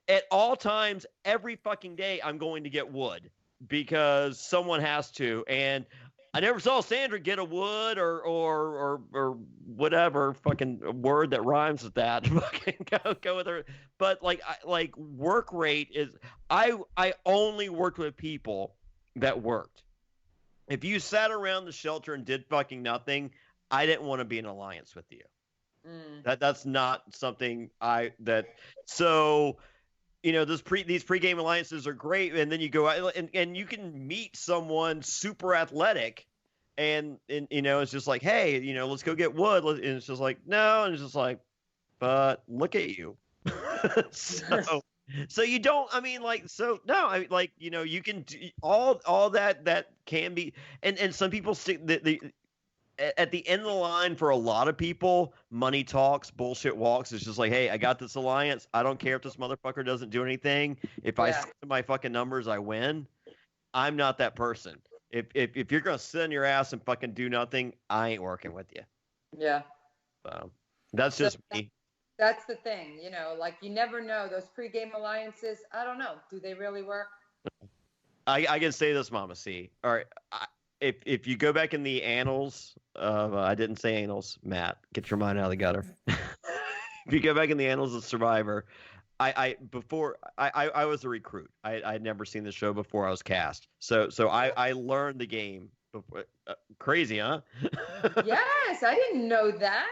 Speaker 2: At all times, every fucking day, I'm going to get wood because someone has to. And I never saw Sandra get a wood or whatever fucking word that rhymes with that. Fucking go with her. But work rate is. I only worked with people that worked. If you sat around the shelter and did fucking nothing, I didn't want to be in an alliance with you. That's not something So. These pregame alliances are great, and then you go out and you can meet someone super athletic, and it's just like, hey, let's go get wood, and it's just like, no, and it's just like, but look at you. So you don't. I mean, so no. I mean, you can do all that can be, and some people stick at the end of the line for a lot of people, money talks, bullshit walks. It's just like, hey, I got this alliance. I don't care if this motherfucker doesn't do anything. If I stick to my fucking numbers, I win. I'm not that person. If you're gonna sit on your ass and fucking do nothing, I ain't working with you.
Speaker 3: Yeah.
Speaker 2: So that's just me.
Speaker 3: That's the thing, you never know. Those pregame alliances, I don't know. Do they really work?
Speaker 2: I can say this, Mama C. All right. If you go back in the annals of, I didn't say annals, Matt, get your mind out of the gutter. If you go back in the annals of Survivor, I was a recruit. I'd never seen the show before I was cast. So I learned the game before. Crazy, huh?
Speaker 3: Yes, I didn't know that.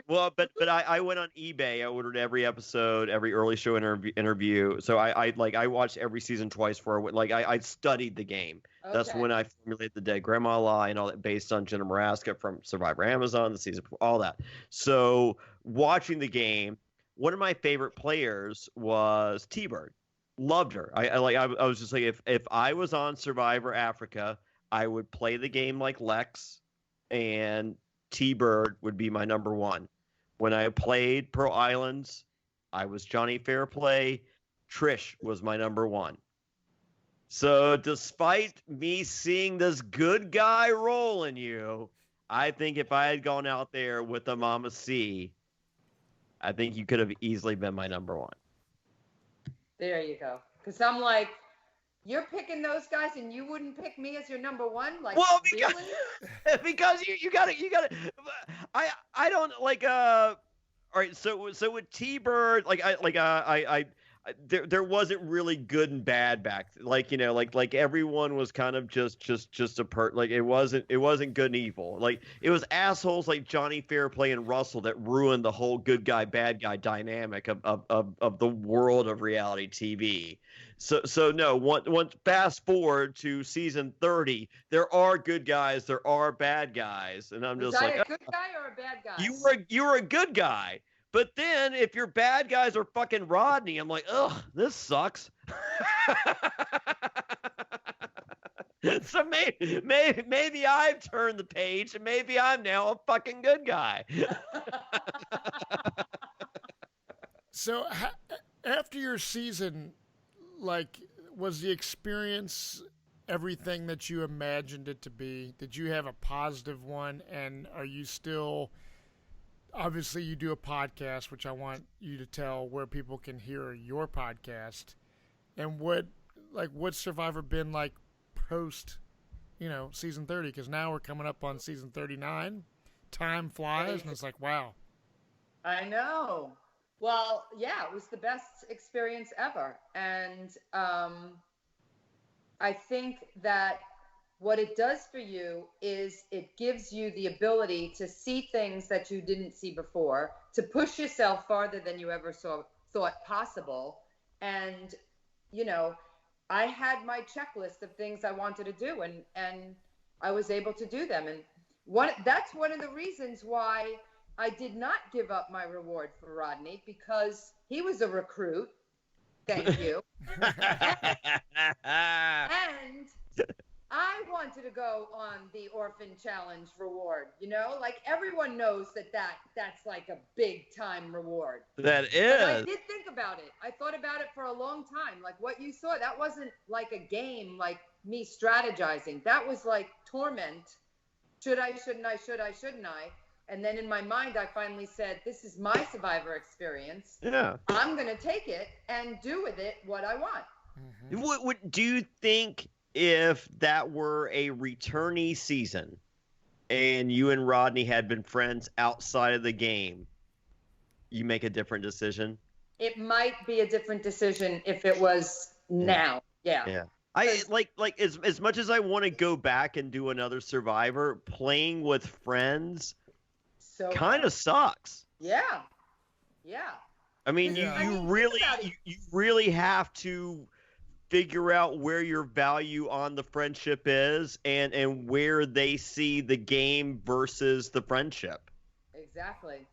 Speaker 2: Well, but I went on eBay. I ordered every episode, every early show interview. So I watched every season twice I studied the game. Okay. That's when I formulated the Dead Grandma Lie and all that based on Jenna Maraska from Survivor Amazon, the season, all that. So watching the game, one of my favorite players was T-Bird. Loved her. I was just like, if I was on Survivor Africa, I would play the game like Lex, and T-Bird would be my number one. When I played Pearl Islands, I was Jonny Fairplay. Trish was my number one. So despite me seeing this good guy role in you, I think if I had gone out there with a Mama C, I think you could have easily been my number one.
Speaker 3: There you go. Because I'm like, You're picking those guys, and you wouldn't pick me as your number one? Like,
Speaker 2: Well,
Speaker 3: really?
Speaker 2: because you got to. I don't like. All right. So with T-Bird, there wasn't really good and bad back. Like everyone was kind of just like it wasn't good and evil. Like it was assholes like Jonny, Fairplay, and Russell that ruined the whole good guy bad guy dynamic of the world of reality TV. So no, once fast forward to season 30, there are good guys, there are bad guys, and I'm just like,
Speaker 3: a good guy or a bad guy?
Speaker 2: You were a good guy, but then if your bad guys are fucking Rodney, I'm like, ugh, this sucks. So maybe I've turned the page, and maybe I'm now a fucking good guy.
Speaker 1: So after your season, like, was the experience everything that you imagined it to be? Did you have a positive one? And are you still, obviously you do a podcast, which I want you to tell where people can hear your podcast. And what's Survivor been like post, season 30? Because now we're coming up on season 39. Time flies, and it's like, wow.
Speaker 3: I know. Well, yeah, it was the best experience ever. And I think that what it does for you is it gives you the ability to see things that you didn't see before, to push yourself farther than you ever thought possible. And, I had my checklist of things I wanted to do, and I was able to do them. And that's one of the reasons why I did not give up my reward for Rodney, because he was a recruit. Thank you. And I wanted to go on the Orphan Challenge reward. Like everyone knows that's like a big time reward.
Speaker 2: That is.
Speaker 3: And I did think about it. I thought about it for a long time. Like what you saw, that wasn't like a game, like me strategizing. That was like torment. Should I, shouldn't I, shouldn't I? And then in my mind, I finally said, this is my Survivor experience.
Speaker 2: Yeah.
Speaker 3: I'm going to take it and do with it what I want.
Speaker 2: Mm-hmm. Do you think if that were a returnee season and you and Rodney had been friends outside of the game, you make a different decision?
Speaker 3: It might be a different decision if it was now. Yeah.
Speaker 2: Yeah. I like as much as I want to go back and do another Survivor, playing with friends kind of sucks.
Speaker 3: Yeah.
Speaker 2: I mean, you really have to figure out where your value on the friendship is and where they see the game versus the friendship.
Speaker 3: Exactly.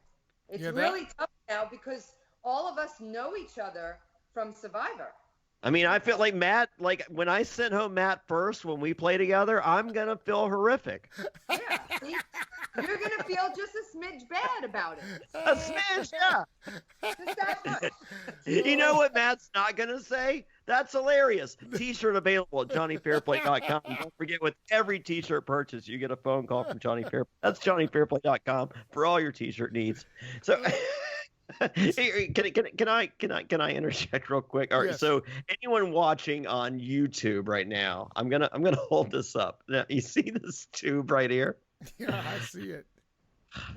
Speaker 3: It's really tough now because all of us know each other from Survivor.
Speaker 2: I mean, I feel like Matt, like when I sent home Matt first when we play together, I'm going to feel horrific.
Speaker 3: Yeah. See? You're going to feel just a smidge bad about it.
Speaker 2: A smidge, yeah.
Speaker 3: Just that much.
Speaker 2: You know what Matt's not going to say? That's hilarious. T-shirt available at JonnyFairplay.com. Don't forget, with every T-shirt purchase, you get a phone call from Jonny Fairplay. That's JonnyFairplay.com for all your T-shirt needs. So... Can I interject real quick? All right.
Speaker 1: Yes.
Speaker 2: So anyone watching on YouTube right now, I'm gonna hold this up. Now, you see this tube right here?
Speaker 1: Yeah, I see it.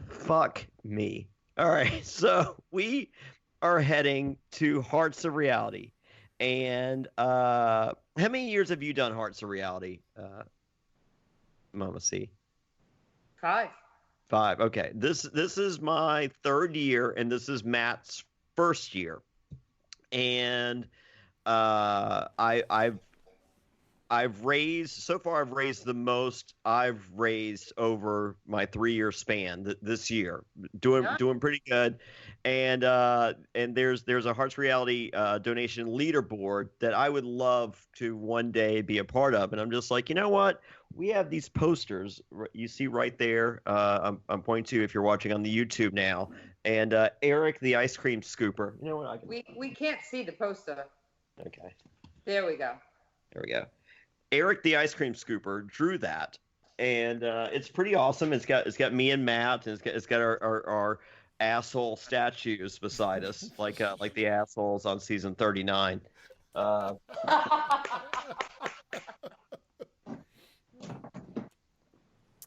Speaker 2: Fuck me. All right. So we are heading to Hearts of Reality, and how many years have you done Hearts of Reality, Mama C?
Speaker 3: 5.
Speaker 2: 5. Okay. This is my 3rd year, and this is Matt's 1st year. And I've raised the most I've raised over my 3-year span this year. Doing pretty good. And there's a Hearts Reality donation leaderboard that I would love to one day be a part of. And I'm just like, you know what? We have these posters you see right there. I'm pointing to if you're watching on the YouTube now. And Eric, the ice cream scooper. You know what?
Speaker 3: We can't see the poster.
Speaker 2: Okay.
Speaker 3: There we go.
Speaker 2: Eric, the ice cream scooper, drew that, and it's pretty awesome. It's got me and Matt, and it's got our asshole statues beside us, like the assholes on season 39.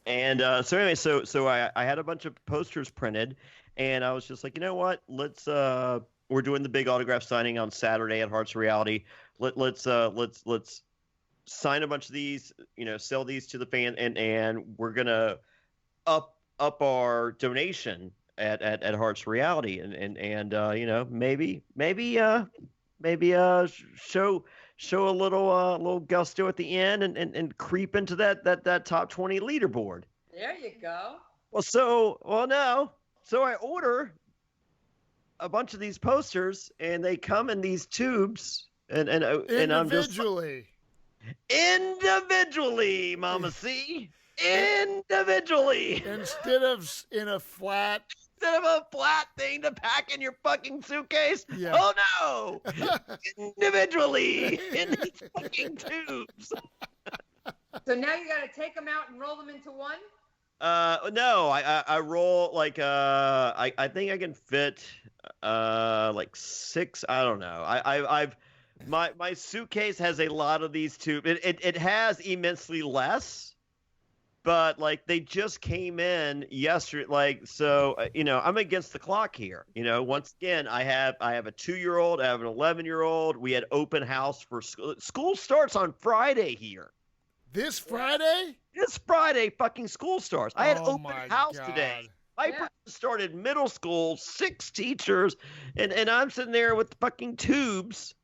Speaker 2: And so anyway, so I had a bunch of posters printed, and I was just like, you know what? Let's we're doing the big autograph signing on Saturday at Hearts of Reality. Let's sign a bunch of these, sell these to the fan, and we're gonna up our donation at Hearts Reality, and maybe show a little gusto at the end, and creep into that top 20 leaderboard.
Speaker 3: There you go.
Speaker 2: So I order a bunch of these posters, and they come in these tubes, and I'm just individually, Mama C. Individually.
Speaker 1: Instead of a flat
Speaker 2: thing to pack in your fucking suitcase.
Speaker 1: Yeah.
Speaker 2: Oh no! Individually in these fucking tubes.
Speaker 3: So now you got to take them out and roll them into one?
Speaker 2: No, I roll like I think I can fit like 6. I don't know. I've my suitcase has a lot of these tubes. It has immensely less. But like they just came in yesterday, I'm against the clock here. Once again, I have a 2-year-old, I have an 11-year-old. We had open house for school. School starts on Friday here.
Speaker 1: This Friday?
Speaker 2: This Friday, fucking school starts. I had open house today. I started middle school, 6 teachers, and I'm sitting there with the fucking tubes.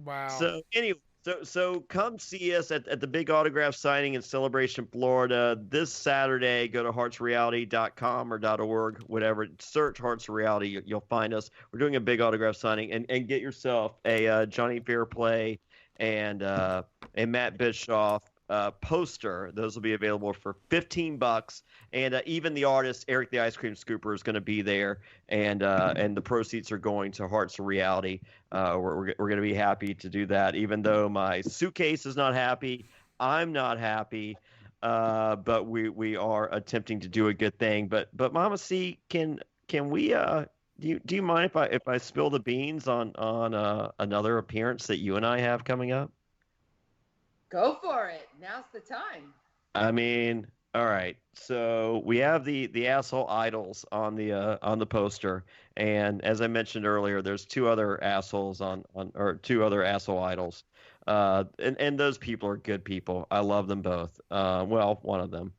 Speaker 1: Wow.
Speaker 2: So anyway. So come see us at the big autograph signing in Celebration, Florida this Saturday. Go to heartsreality.com or .org, whatever. Search Hearts of Reality. You'll find us. We're doing a big autograph signing, and get yourself a Jonny Fairplay and Matt Bischoff poster. Those will be available for $15, and even the artist Eric the Ice Cream Scooper is going to be there, and the proceeds are going to Hearts of Reality. We're going to be happy to do that, even though my suitcase is not happy. I'm not happy, but we are attempting to do a good thing. But Mama C, can we? Do you mind if I spill the beans on another appearance that you and I have coming up?
Speaker 3: Go for it. Now's the time.
Speaker 2: I mean, all right. So we have the asshole idols on the poster, and as I mentioned earlier, there's 2 other assholes or 2 other asshole idols, and those people are good people. I love them both. Well, one of them.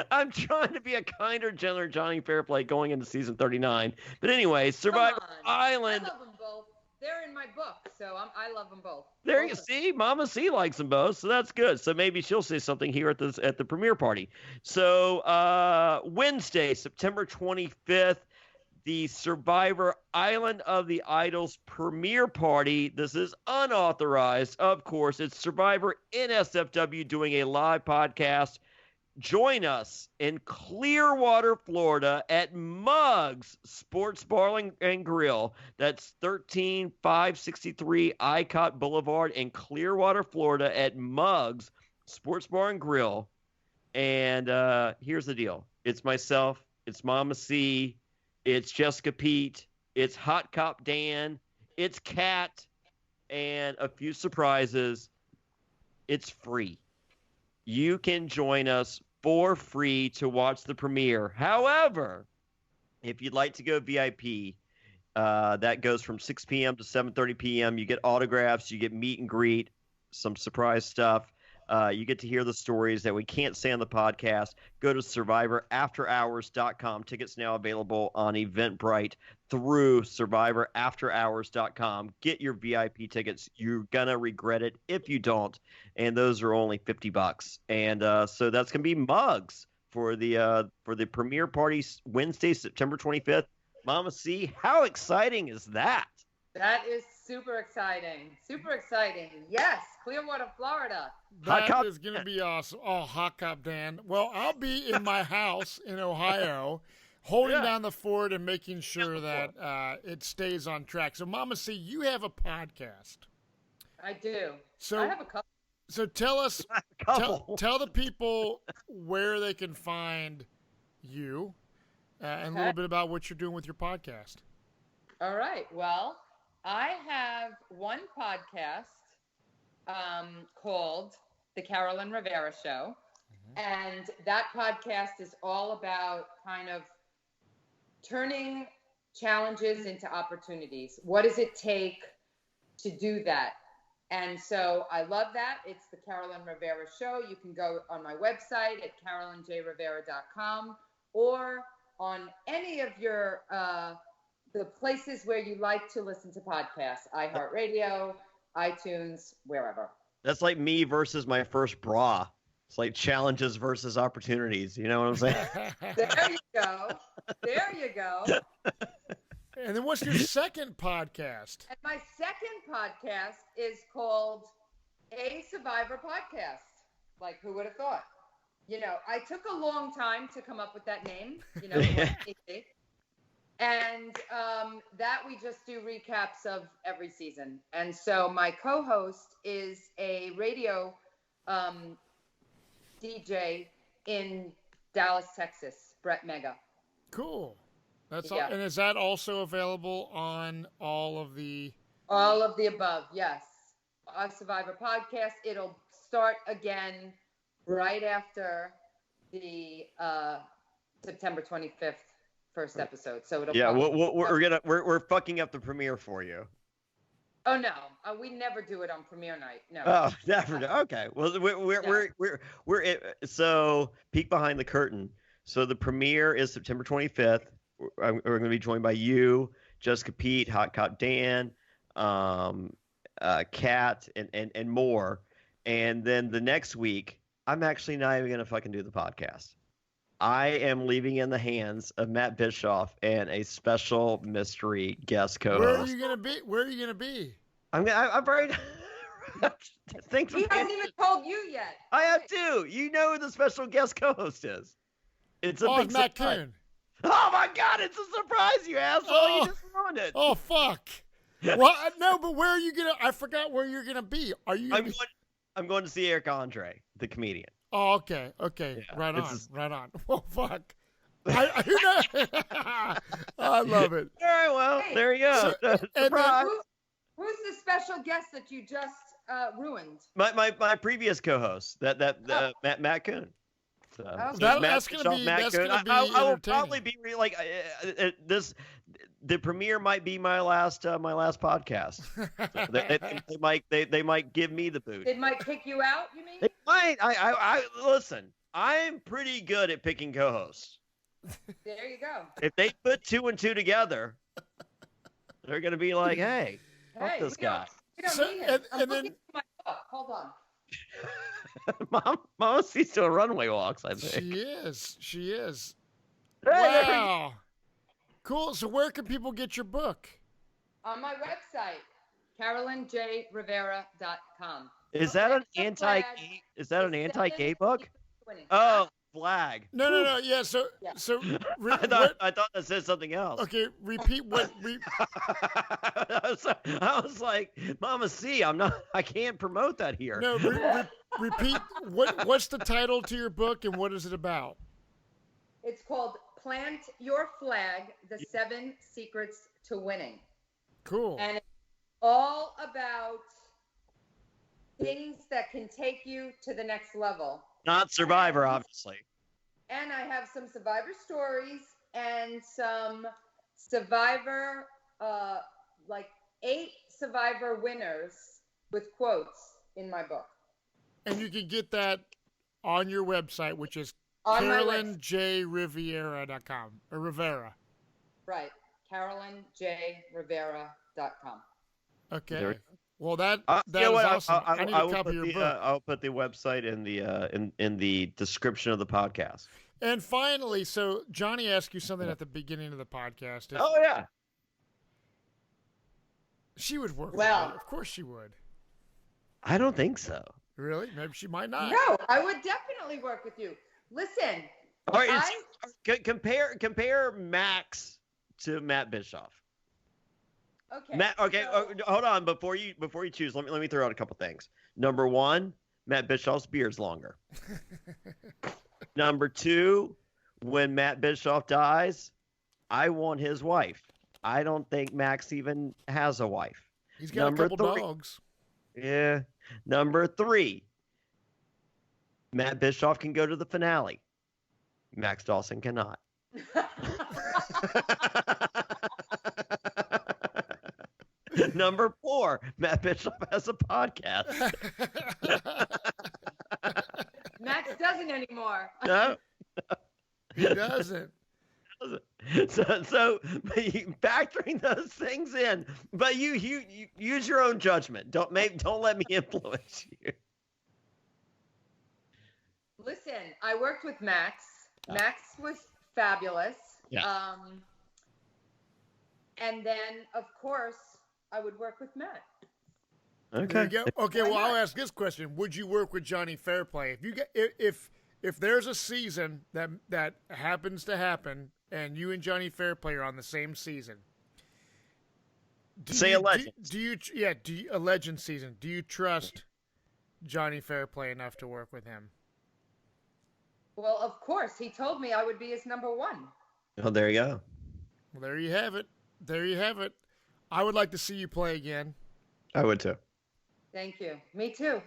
Speaker 2: I'm trying to be a kinder, gentler Jonny Fairplay going into season 39. But anyway, Survivor Island.
Speaker 3: I love them both. They're in my book, so I love them both.
Speaker 2: There you see, Mama C likes them both, so that's good. So maybe she'll say something here at the premiere party. So Wednesday, September 25th, the Survivor Island of the Idols premiere party. This is unauthorized, of course. It's Survivor NSFW doing a live podcast. Join us in Clearwater, Florida at Muggs Sports Bar and Grill. That's 13563 Icott Boulevard in Clearwater, Florida at Muggs Sports Bar and Grill. And here's the deal. It's myself. It's Mama C. It's Jessica Pete. It's Hot Cop Dan. It's Kat. And a few surprises. It's free. You can join us for free to watch the premiere. However, if you'd like to go VIP, that goes from 6 p.m. to 7:30 p.m. You get autographs, you get meet and greet, some surprise stuff. You get to hear the stories that we can't say on the podcast. Go to survivorafterhours.com. Tickets now available on Eventbrite through survivorafterhours.com. Get your VIP tickets. You're going to regret it if you don't. And those are only $50. And so that's going to be Muggs for the premiere party Wednesday, September 25th. Mama C, how exciting is that?
Speaker 3: That is super exciting. Super exciting. Yes, Clearwater, Florida.
Speaker 1: That is going to be awesome. Oh, Hot Cop Dan. Well, I'll be in my house in Ohio holding down the fort and making sure that it stays on track. So, Mama C, you have a podcast.
Speaker 3: I do.
Speaker 1: So,
Speaker 3: I have a couple.
Speaker 1: So tell us, tell the people where they can find you and a little bit about what you're doing with your podcast.
Speaker 3: All right. Well, I have one podcast called The Carolyn Rivera Show. And that podcast is all about kind of turning challenges into opportunities. What does it take to do that? And so I love that. It's the Carolyn Rivera Show. You can go on my website at carolynjrivera.com or on any of your the places where you like to listen to podcasts, iHeartRadio, iTunes, wherever.
Speaker 2: That's like me versus my first bra. It's like challenges versus opportunities. You know what I'm saying?
Speaker 3: There you go. There you go.
Speaker 1: And then what's your second podcast?
Speaker 3: And my second podcast is called A Survivor Podcast. Like, who would have thought? You know, I took a long time to come up with that name. You know, and that we just do recaps of every season. And so my co-host is a radio DJ in Dallas, Texas, Brett Mega.
Speaker 1: Cool. That's all. And is that also available on all of the
Speaker 3: above? Yes. A Survivor Podcast. It'll start again right after the September 25th first episode. So it'll
Speaker 2: we're fucking up the premiere for you.
Speaker 3: Oh no, we never do it on premiere night. No.
Speaker 2: Oh, never. Okay. Well, we're so peek behind the curtain. So the premiere is September 25th. We're going to be joined by you, Jessica Pete, Hot Cop Dan, Kat, and more. And then the next week, I'm actually not even going to fucking do the podcast. I am leaving in the hands of Matt Bischoff and a special mystery guest co-host.
Speaker 1: Where are you going to be?
Speaker 2: I'm already. Thanks.
Speaker 3: He hasn't even told you yet.
Speaker 2: I have to. You know who the special guest co-host is. It's a big
Speaker 1: Matt
Speaker 2: surprise.
Speaker 1: Coon.
Speaker 2: Oh my God! It's a surprise, you asshole! You just ruined it.
Speaker 1: Oh fuck! Well, no, but where are you gonna? I forgot where you're gonna be. Are you?
Speaker 2: I'm going to see Eric Andre, the comedian.
Speaker 1: Oh, okay. Yeah, right on. Well, fuck. Who knows? I love it.
Speaker 2: All right, well, there you go. Surprise.
Speaker 3: Who's the special guest that you just ruined?
Speaker 2: My previous co-host, Matt Coon. So,
Speaker 1: that's gonna be
Speaker 2: I will probably be like this. The premiere might be my last podcast. So they might give me the boot.
Speaker 3: They might kick you out. You mean?
Speaker 2: They might. I listen. I'm pretty good at picking co-hosts.
Speaker 3: There you go.
Speaker 2: If they put 2 and 2 together, they're gonna be like, "Hey, fuck this guy."
Speaker 3: We don't need him. I'm looking for my book. Hold on.
Speaker 2: Mama sees to a runway walks, I think.
Speaker 1: She is.
Speaker 2: Hey,
Speaker 1: wow. Cool. So where can people get your book?
Speaker 3: On my website, carolynjrivera.com.
Speaker 2: Is that an anti-gay? Is that an anti-gay book? Oh, flag.
Speaker 1: No. Yeah. So.
Speaker 2: I thought that said something else.
Speaker 1: Okay. Repeat what.
Speaker 2: I was like, Mama C, I can't promote that here.
Speaker 1: No. Repeat. What's the title to your book and what is it about?
Speaker 3: It's called Plant Your Flag: The 7 Secrets to Winning.
Speaker 1: Cool.
Speaker 3: And it's all about things that can take you to the next level.
Speaker 2: Not Survivor, obviously.
Speaker 3: And I have some Survivor stories and some Survivor, like 8 Survivor winners with quotes in my book.
Speaker 1: And you can get that on your website, which is carolynjrivera.com or Rivera.
Speaker 3: Right. carolynjrivera.com.
Speaker 1: Okay. Well, that is awesome. I need a copy of your book.
Speaker 2: I'll put the website in the description of the podcast.
Speaker 1: And finally, so Jonny asked you something at the beginning of the podcast.
Speaker 2: Oh yeah.
Speaker 1: She would work with me. Of course she would.
Speaker 2: I don't think so.
Speaker 1: Really? Maybe she might not.
Speaker 3: No, I would definitely work with you. Listen.
Speaker 2: All right, compare Max to Matt Bischoff.
Speaker 3: Okay.
Speaker 2: Hold on. Before you choose, let me throw out a couple things. Number 1, Matt Bischoff's beard's longer. Number 2, when Matt Bischoff dies, I want his wife. I don't think Max even has a wife.
Speaker 1: He's got a couple dogs.
Speaker 2: Yeah. Number 3, Matt Bischoff can go to the finale. Max Dawson cannot. Number 4, Matt Bischoff has a podcast.
Speaker 3: Max doesn't anymore.
Speaker 2: No,
Speaker 1: He doesn't.
Speaker 2: so factoring those things in, but you use your own judgment. Don't let me influence you.
Speaker 3: Listen, I worked with Max. Max was fabulous.
Speaker 2: Yeah.
Speaker 3: And then, of course, I would work with Matt.
Speaker 1: There you
Speaker 2: Okay.
Speaker 1: go. Okay, well, I'll ask this question: would you work with Jonny Fairplay if there's a season that happens to happen and you and Jonny Fairplay are on the same season?
Speaker 2: A legend.
Speaker 1: A legend season? Do you trust Jonny Fairplay enough to work with him?
Speaker 3: Well, of course, he told me I would be his number 1.
Speaker 2: Oh, there you go.
Speaker 1: Well, there you have it. There you have it. I would like to see you play again.
Speaker 2: I would too.
Speaker 3: Thank you. Me too.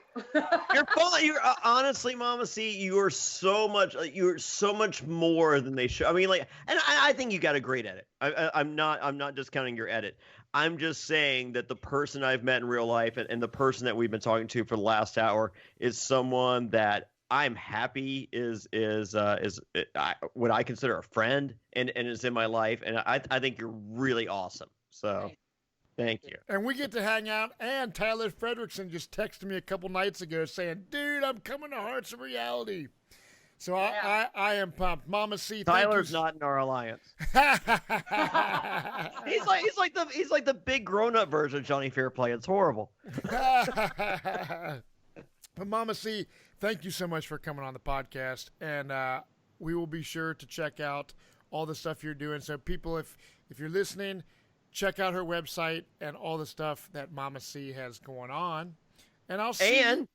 Speaker 2: You're fun. You're honestly, Mama C. You're so much more than they show. I mean, like, and I think you got a great edit. I'm not discounting your edit. I'm just saying that the person I've met in real life and the person that we've been talking to for the last hour is someone that I'm happy is what I consider a friend and is in my life, and I think you're really awesome. So. Thank you.
Speaker 1: And we get to hang out. And Tyler Fredrickson just texted me a couple nights ago saying, "Dude, I'm coming to Hearts of Reality." So I am pumped. Mama C,
Speaker 2: Tyler's not in our alliance. he's like the big grown up version of Jonny Fairplay. It's horrible.
Speaker 1: But Mama C, thank you so much for coming on the podcast, and we will be sure to check out all the stuff you're doing. So people, if you're listening, check out her website and all the stuff that Mama C has going on. And I'll see you.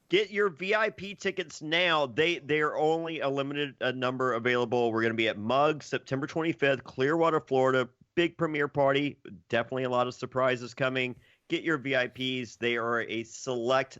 Speaker 2: Get your VIP tickets now. They're only a limited number available. We're going to be at Mug September 25th, Clearwater, Florida. Big premiere party. Definitely a lot of surprises coming. Get your VIPs. They are a select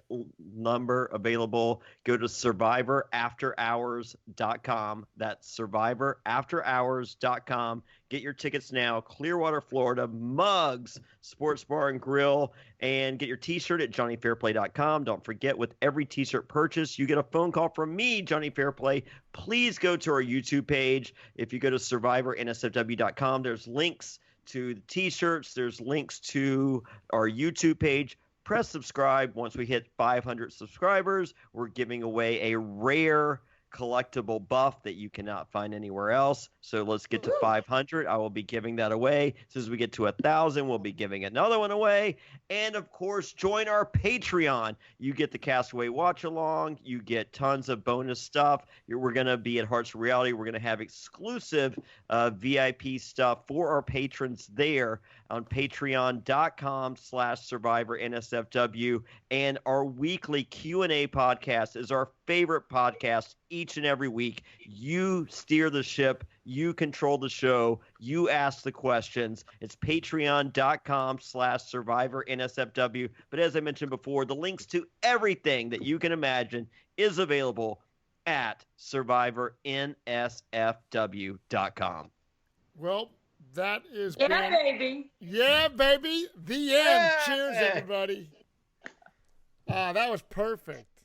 Speaker 2: number available. Go to survivorafterhours.com. That's survivorafterhours.com. Get your tickets now. Clearwater, Florida, Mugs, Sports Bar and Grill, and get your t-shirt at johnnyfairplay.com. Don't forget, with every t-shirt purchase, you get a phone call from me, Jonny Fairplay. Please go to our YouTube page. If you go to survivornsfw.com, there's links to the t-shirts. There's links to our YouTube page. Press subscribe. Once we hit 500 subscribers, we're giving away a rare collectible buff that you cannot find anywhere else. So let's get to 500. I will be giving that away. As we get to 1,000, we'll be giving another one away. And of course, join our Patreon. You get the Castaway Watch Along. You get tons of bonus stuff. We're going to be at Hearts of Reality. We're going to have exclusive VIP stuff for our patrons there on patreon.com/Survivor NSFW. And our weekly Q&A podcast is our favorite podcast each and every week. You steer the ship. You control the show. You ask the questions. It's patreon.com/Survivor NSFW. But as I mentioned before, the links to everything that you can imagine is available at survivornsfw.com.
Speaker 1: Well, that is
Speaker 3: baby.
Speaker 1: Yeah, baby. The end. Cheers, everybody. That was perfect.